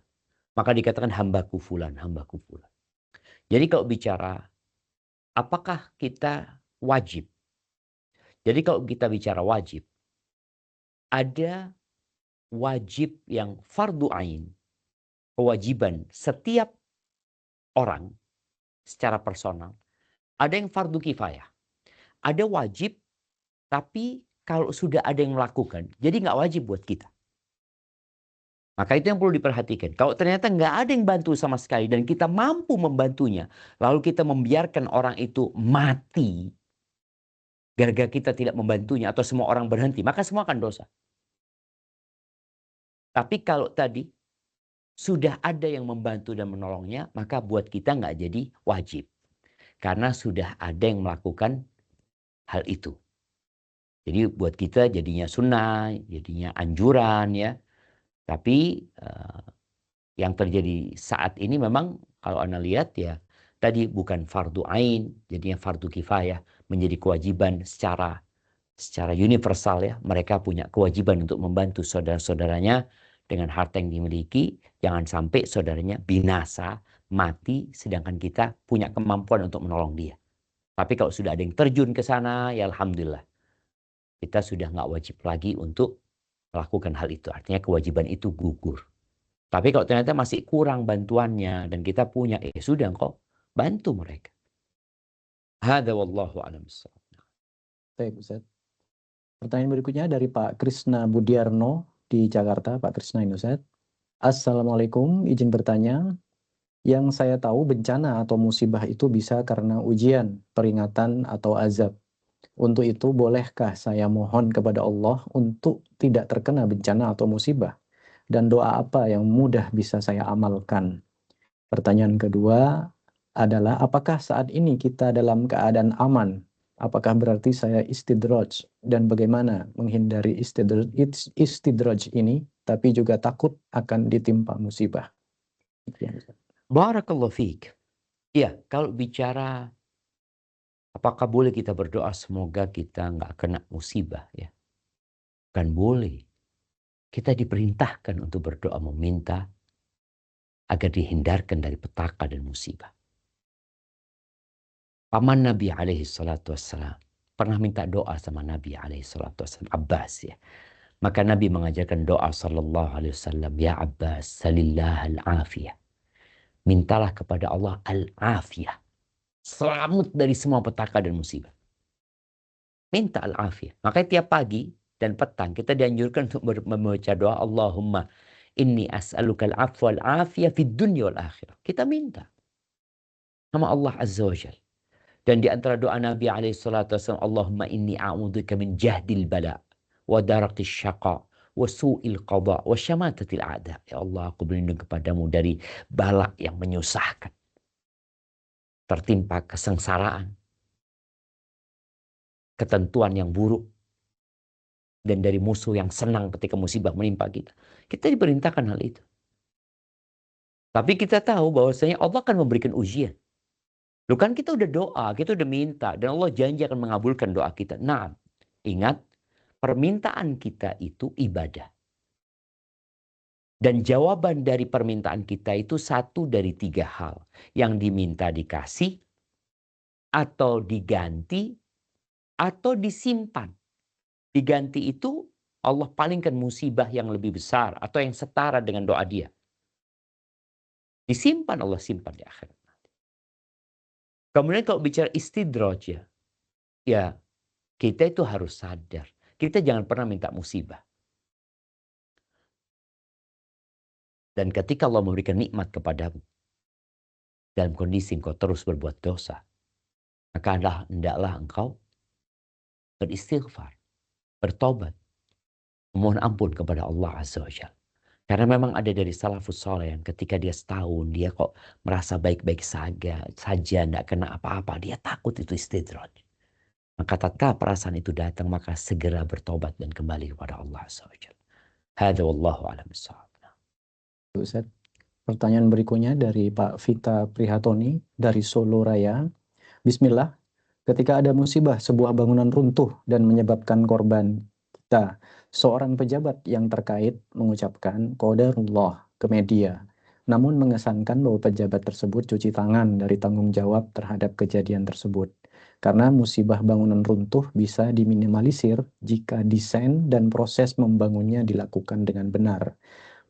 Maka dikatakan hambaku fulan, hambaku fulan. Jadi kalau bicara apakah kita wajib? Jadi kalau kita bicara wajib, ada wajib yang fardu ain, kewajiban setiap orang secara personal. Ada yang fardu kifayah. Ada wajib, tapi kalau sudah ada yang melakukan, jadi nggak wajib buat kita. Maka itu yang perlu diperhatikan. Kalau ternyata nggak ada yang bantu sama sekali dan kita mampu membantunya, lalu kita membiarkan orang itu mati, gara-gara kita tidak membantunya atau semua orang berhenti, maka semua akan dosa. Tapi kalau tadi sudah ada yang membantu dan menolongnya, maka buat kita nggak jadi wajib. Karena sudah ada yang melakukan hal itu. Jadi buat kita jadinya sunnah, jadinya anjuran ya. Tapi yang terjadi saat ini memang kalau Anda lihat ya, tadi bukan fardu ain, jadinya fardu kifayah, menjadi kewajiban secara universal ya. Mereka punya kewajiban untuk membantu saudara-saudaranya dengan harta yang dimiliki. Jangan sampai saudaranya binasa, mati, sedangkan kita punya kemampuan untuk menolong dia. Tapi kalau sudah ada yang terjun ke sana, ya alhamdulillah. Kita sudah nggak wajib lagi untuk melakukan hal itu. Artinya kewajiban itu gugur. Tapi kalau ternyata masih kurang bantuannya dan kita punya, sudah kok bantu mereka. Hadza wallahu a'lam bissawab. Baik, Ustaz. Pertanyaan berikutnya dari Pak Krisna Budiarno di Jakarta. Pak Krisna ini, Ustaz. Assalamualaikum, izin bertanya. Yang saya tahu bencana atau musibah itu bisa karena ujian, peringatan, atau azab. Untuk itu, bolehkah saya mohon kepada Allah untuk tidak terkena bencana atau musibah? Dan doa apa yang mudah bisa saya amalkan? Pertanyaan kedua adalah, apakah saat ini kita dalam keadaan aman? Apakah berarti saya istidraj? Dan bagaimana menghindari istidraj ini, tapi juga takut akan ditimpa musibah? Barakallahu fiik. Ya, kalau bicara apakah boleh kita berdoa semoga kita nggak kena musibah ya? Kan boleh. Kita diperintahkan untuk berdoa meminta agar dihindarkan dari petaka dan musibah. Paman Nabi alaihi salatu wassalam, pernah minta doa sama Nabi SAW, Abbas ya. Maka Nabi mengajarkan doa sallallahu alaihi wasallam, ya Abbas, salillah al-afiyah. Mintalah kepada Allah al-afiyah. Selamat dari semua petaka dan musibah. Minta al-afiyah. Makanya tiap pagi dan petang kita dianjurkan untuk membaca doa Allahumma inni as'aluka al-afwa al-afiyah fid dunya wal akhirah. Kita minta sama Allah Azza wa Jalla. Dan di antara doa Nabi SAW, Allahumma inni a'udzubika min jahdil bala wa darakis syaqa wa su'il qada wa syamatatil a'da. Ya Allah, aku berlindung kepadamu dari bala yang menyusahkan, tertimpa kesengsaraan, ketentuan yang buruk, dan dari musuh yang senang ketika musibah menimpa kita. Kita diperintahkan hal itu. Tapi kita tahu bahwasanya Allah akan memberikan ujian. Loh kan kita udah doa, kita udah minta, dan Allah janji akan mengabulkan doa kita. Nah, ingat, permintaan kita itu ibadah. Dan jawaban dari permintaan kita itu satu dari tiga hal. Yang diminta dikasih, atau diganti, atau disimpan. Diganti itu Allah palingkan musibah yang lebih besar atau yang setara dengan doa dia. Disimpan, Allah simpan di akhirat. Kemudian kalau bicara istidraj ya kita itu harus sadar. Kita jangan pernah minta musibah. Dan ketika Allah memberikan nikmat kepadamu, dalam kondisi engkau terus berbuat dosa, maka hendaklah engkau beristighfar, bertobat, memohon ampun kepada Allah Azza wa Jalla. Karena memang ada dari salafus saleh yang ketika dia setahun, dia kok merasa baik-baik saja, tidak kena apa-apa. Dia takut itu istidraj. Maka tatkala perasaan itu datang, maka segera bertobat dan kembali kepada Allah Azza wa Jalla. Hadza wallahu a'lam bissawab. Ustaz, pertanyaan berikutnya dari Pak Vita Prihatoni dari Solo Raya. Bismillah, ketika ada musibah sebuah bangunan runtuh dan menyebabkan korban kita, seorang pejabat yang terkait mengucapkan qadarullah ke media, namun mengesankan bahwa pejabat tersebut cuci tangan dari tanggung jawab terhadap kejadian tersebut. Karena musibah bangunan runtuh bisa diminimalisir jika desain dan proses membangunnya dilakukan dengan benar.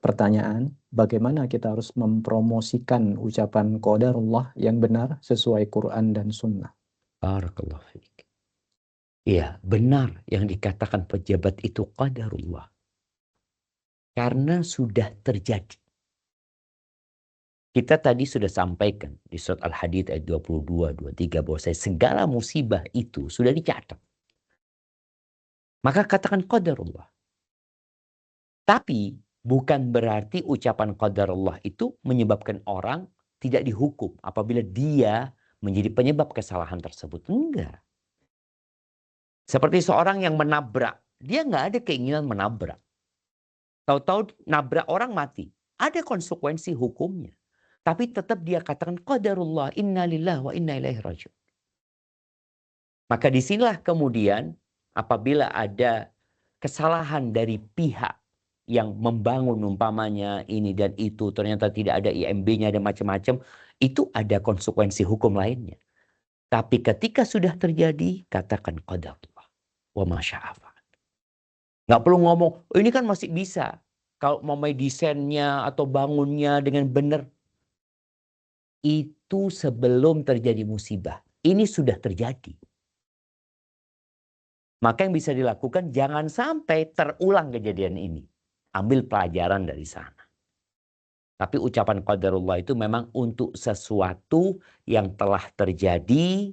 Pertanyaan, bagaimana kita harus mempromosikan ucapan qadarullah yang benar sesuai Quran dan Sunnah? Barakallahu fiik. Iya, benar yang dikatakan pejabat itu qadarullah. Karena sudah terjadi. Kita tadi sudah sampaikan di surat Al-Hadid ayat 22, 23 bahwa segala musibah itu sudah dicatat. Maka katakan qadarullah. Tapi bukan berarti ucapan qadarullah itu menyebabkan orang tidak dihukum apabila dia menjadi penyebab kesalahan tersebut. Enggak. Seperti seorang yang menabrak. Dia nggak ada keinginan menabrak. Tahu-tahu nabrak orang mati. Ada konsekuensi hukumnya. Tapi tetap dia katakan qadarullah, inna lillahi wa inna ilaihi raji'un. Maka disinilah kemudian apabila ada kesalahan dari pihak yang membangun umpamanya ini dan itu, ternyata tidak ada IMB-nya, ada macam-macam, itu ada konsekuensi hukum lainnya. Tapi ketika sudah terjadi, katakan qadarullah wa ma syaa fa'al. Nggak perlu ngomong, oh ini kan masih bisa. Kalau mau main desainnya atau bangunnya dengan benar. Itu sebelum terjadi musibah. Ini sudah terjadi. Maka yang bisa dilakukan, jangan sampai terulang kejadian ini. Ambil pelajaran dari sana. Tapi ucapan qadarullah itu memang untuk sesuatu yang telah terjadi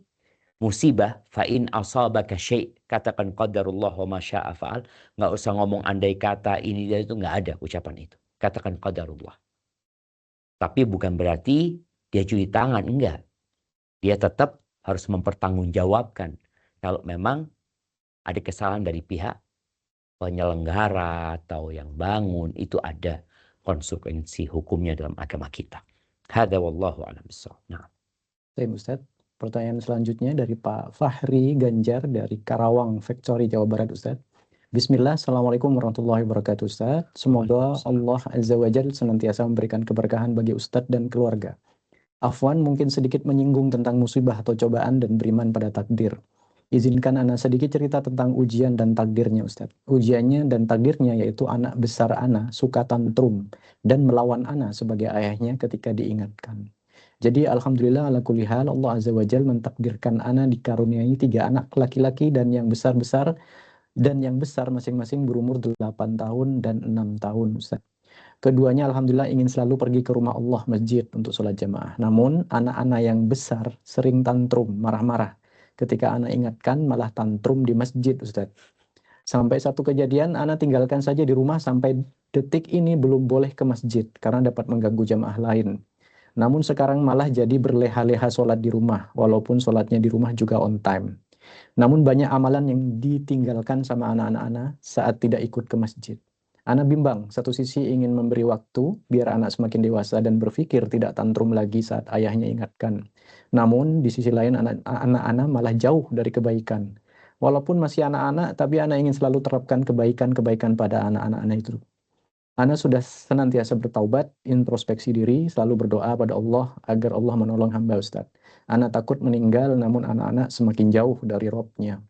musibah. Fa'in asabaka syai', katakan qadarullah wa ma syaa fa'al. Nggak usah ngomong andai kata ini dan itu, nggak ada ucapan itu. Katakan qadarullah. Tapi bukan berarti dia cuci tangan, enggak. Dia tetap harus mempertanggungjawabkan kalau memang ada kesalahan dari pihak penyelenggara atau yang bangun, itu ada konsekuensi hukumnya dalam agama kita. Hadza wallahu a'lam bissawab. Nah. Baik Ustaz, pertanyaan selanjutnya dari Pak Fahri Ganjar dari Karawang Factory Jawa Barat Ustaz. Bismillah, Assalamualaikum warahmatullahi wabarakatuh Ustaz. Semoga Allah Azza wa Jalla senantiasa memberikan keberkahan bagi Ustaz dan keluarga. Afwan, mungkin sedikit menyinggung tentang musibah atau cobaan dan beriman pada takdir. Izinkan Ana sedikit cerita tentang ujian dan takdirnya, Ustadz. Ujiannya dan takdirnya yaitu anak besar Ana suka tantrum dan melawan Ana sebagai ayahnya ketika diingatkan. Jadi alhamdulillah ala kulli hal Allah Azza wa Jal mentakdirkan Ana dikaruniai 3 anak laki-laki dan yang besar-besar, dan yang besar masing-masing berumur 8 tahun dan 6 tahun, Ustaz. Keduanya alhamdulillah ingin selalu pergi ke rumah Allah masjid untuk sholat jamaah. Namun anak-anak yang besar sering tantrum, marah-marah. Ketika anak ingatkan malah tantrum di masjid, Ustaz. Sampai satu kejadian anak tinggalkan saja di rumah sampai detik ini belum boleh ke masjid karena dapat mengganggu jamaah lain. Namun sekarang malah jadi berleha-leha sholat di rumah, walaupun sholatnya di rumah juga on time. Namun banyak amalan yang ditinggalkan sama anak-anak saat tidak ikut ke masjid. Anak bimbang, satu sisi ingin memberi waktu biar anak semakin dewasa dan berpikir tidak tantrum lagi saat ayahnya ingatkan. Namun di sisi lain anak-anak malah jauh dari kebaikan. Walaupun masih anak-anak, tapi anak ingin selalu terapkan kebaikan-kebaikan pada anak-anak itu. Ana sudah senantiasa bertaubat, introspeksi diri, selalu berdoa pada Allah agar Allah menolong hamba, Ustaz. Ana takut meninggal, namun anak-anak semakin jauh dari Robnya.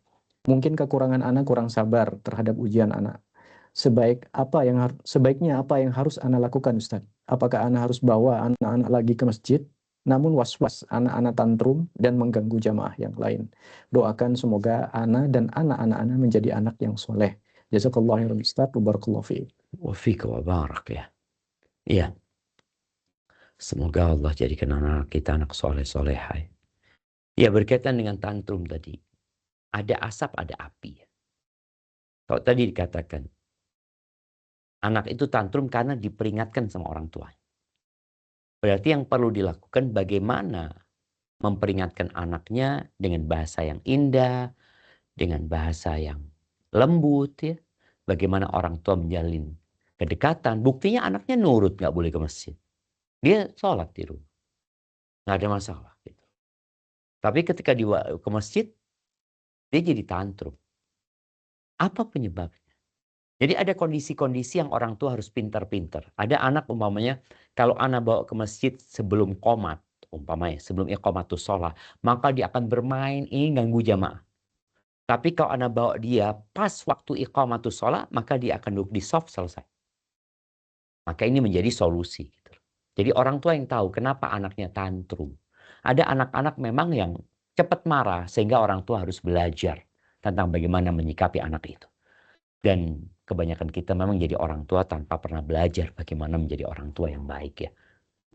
Mungkin kekurangan Ana kurang sabar terhadap ujian anak. Sebaiknya apa yang harus Ana lakukan, Ustaz? Apakah Ana harus bawa anak-anak lagi ke masjid? Namun was-was anak-anak tantrum dan mengganggu jamaah yang lain. Doakan semoga Ana dan anak-anak Ana menjadi anak yang soleh. Jazakallahu khairan, Ustaz. Barakallahu fiik. Wafika wa barak ya. Iya. Semoga Allah jadikan anak kita anak soleh-solehai. Ya, berkaitan dengan tantrum tadi. Ada asap, ada api. Kalau tadi dikatakan, anak itu tantrum karena diperingatkan sama orang tua. Berarti yang perlu dilakukan bagaimana memperingatkan anaknya dengan bahasa yang indah, dengan bahasa yang lembut ya. Bagaimana orang tua menjalin kedekatan. Buktinya anaknya nurut, nggak boleh ke masjid. Dia sholat di rumah. Nggak ada masalah. Gitu. Tapi ketika dia ke masjid, dia jadi tantrum. Apa penyebabnya? Jadi ada kondisi-kondisi yang orang tua harus pintar-pintar. Ada anak umpamanya, kalau anak bawa ke masjid sebelum qomat, umpamanya sebelum iqamatus sholat, maka dia akan bermain, ini ganggu jamaah. Tapi kalau anak bawa dia pas waktu iqamatus sholat, maka dia akan duduk di shaf selesai. Maka ini menjadi solusi. Jadi orang tua yang tahu kenapa anaknya tantrum. Ada anak-anak memang yang cepat marah sehingga orang tua harus belajar tentang bagaimana menyikapi anak itu. Dan kebanyakan kita memang jadi orang tua tanpa pernah belajar bagaimana menjadi orang tua yang baik ya.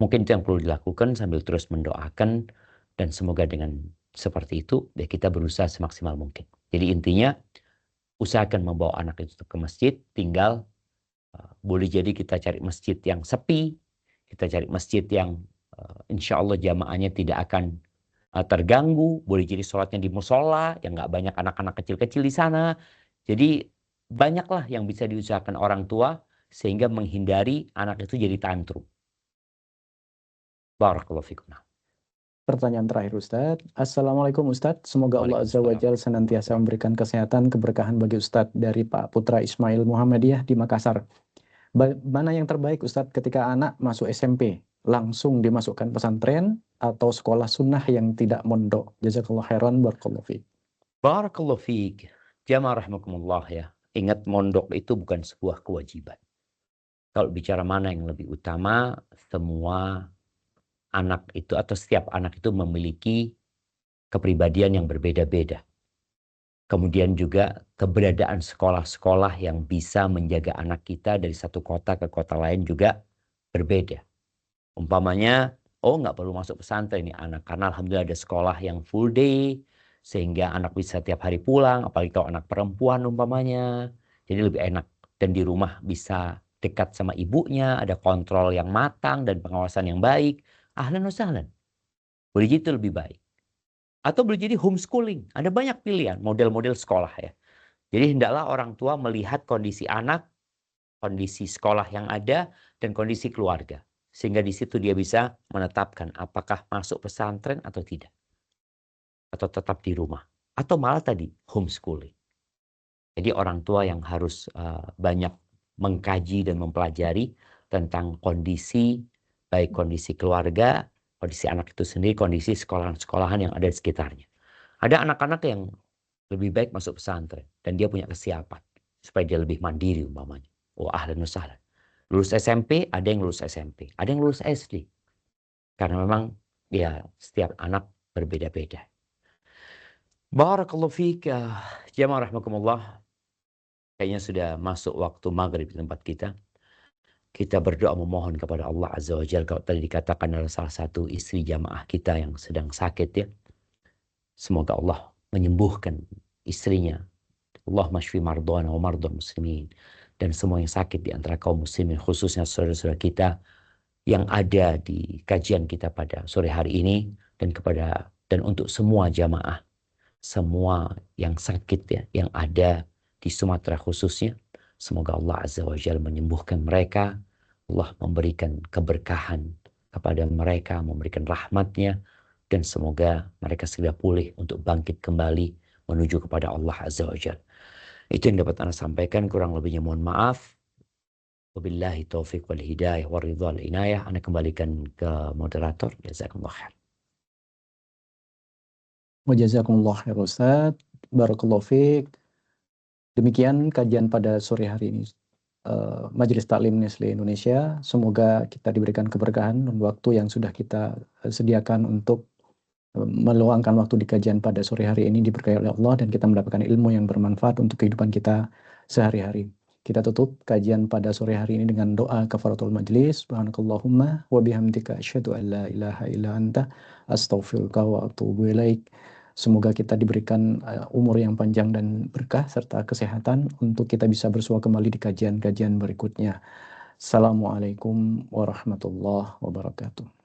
Mungkin itu yang perlu dilakukan sambil terus mendoakan dan semoga dengan seperti itu ya kita berusaha semaksimal mungkin. Jadi intinya usahakan membawa anak itu ke masjid, tinggal boleh jadi kita cari masjid yang sepi, kita cari masjid yang insya Allah jamaahnya tidak akan terganggu, boleh jadi sholatnya di musola, yang nggak banyak anak-anak kecil-kecil di sana. Jadi banyaklah yang bisa diusahakan orang tua sehingga menghindari anak itu jadi tantrum. Barakallahu fikum. Pertanyaan terakhir, Ustadz. Assalamualaikum, Ustadz. Semoga Allah Azza wa Jalla senantiasa memberikan kesehatan, keberkahan bagi Ustadz dari Pak Putra Ismail Muhammadiyah di Makassar. Mana yang terbaik, Ustadz, ketika anak masuk SMP? Langsung dimasukkan pesantren atau sekolah sunnah yang tidak mondok? Jazakallah khairan, barakallahu fiik. Barakallahu fiik. Jamaah rahmakumullah ya. Ingat mondok itu bukan sebuah kewajiban. Kalau bicara mana yang lebih utama, semua anak itu atau setiap anak itu memiliki kepribadian yang berbeda-beda. Kemudian juga keberadaan sekolah-sekolah yang bisa menjaga anak kita dari satu kota ke kota lain juga berbeda. Umpamanya, nggak perlu masuk pesantren ini anak karena alhamdulillah ada sekolah yang full day sehingga anak bisa tiap hari pulang, apalagi kalau anak perempuan umpamanya. Jadi lebih enak dan di rumah bisa dekat sama ibunya, ada kontrol yang matang dan pengawasan yang baik. Ahlan wa sahlan. Boleh jadi itu lebih baik. Atau boleh jadi homeschooling. Ada banyak pilihan model-model sekolah ya. Jadi hendaklah orang tua melihat kondisi anak, kondisi sekolah yang ada, dan kondisi keluarga. Sehingga di situ dia bisa menetapkan apakah masuk pesantren atau tidak. Atau tetap di rumah. Atau malah tadi homeschooling. Jadi orang tua yang harus banyak mengkaji dan mempelajari tentang kondisi, baik kondisi keluarga, kondisi anak itu sendiri, kondisi sekolahan-sekolahan yang ada di sekitarnya. Ada anak-anak yang lebih baik masuk pesantren dan dia punya kesiapan supaya dia lebih mandiri umpamanya. Oh, ahlan wa sahlan. Lulus SMP, ada yang lulus SMP, ada yang lulus SD. Karena memang ya setiap anak berbeda-beda. Barakallahu fiik, jamaah rahmakumullah. Kayaknya sudah masuk waktu maghrib di tempat kita. Kita berdoa memohon kepada Allah Azza wa Jalla. Kalau tadi dikatakan adalah salah satu istri jamaah kita yang sedang sakit ya. Semoga Allah menyembuhkan istrinya. Allah mashfi mardana wa mardal muslimin. Dan semua yang sakit di antara kaum muslimin, khususnya saudara-saudara kita yang ada di kajian kita pada sore hari ini. Dan untuk semua jamaah. Semua yang sakit ya, yang ada di Sumatera khususnya. Semoga Allah Azza wa Jalla menyembuhkan mereka. Allah memberikan keberkahan kepada mereka, memberikan rahmatnya. Dan semoga mereka segera pulih untuk bangkit kembali menuju kepada Allah Azza wa Jalla. Itu yang dapat Anda sampaikan, kurang lebihnya mohon maaf. Wabillahi taufiq wal hidayah wa ridha wal inayah. Anda kembalikan ke moderator. Jazakumullah khair. Wa jazakumullah khair Ustaz. Barakallahu fiik. Demikian kajian pada sore hari ini. Majelis Taklim Nestle Indonesia. Semoga kita diberikan keberkahan dan waktu yang sudah kita sediakan untuk meluangkan waktu di kajian pada sore hari ini diberkahi oleh Allah dan kita mendapatkan ilmu yang bermanfaat untuk kehidupan kita sehari-hari. Kita tutup kajian pada sore hari ini dengan doa kafaratul majlis. Subhanakallahumma wa bihamdika asyhadu an la ilaha illa anta astaghfiruka wa atubu ilaik. Semoga kita diberikan umur yang panjang dan berkah serta kesehatan untuk kita bisa bersua kembali di kajian-kajian berikutnya. Assalamualaikum warahmatullahi wabarakatuh.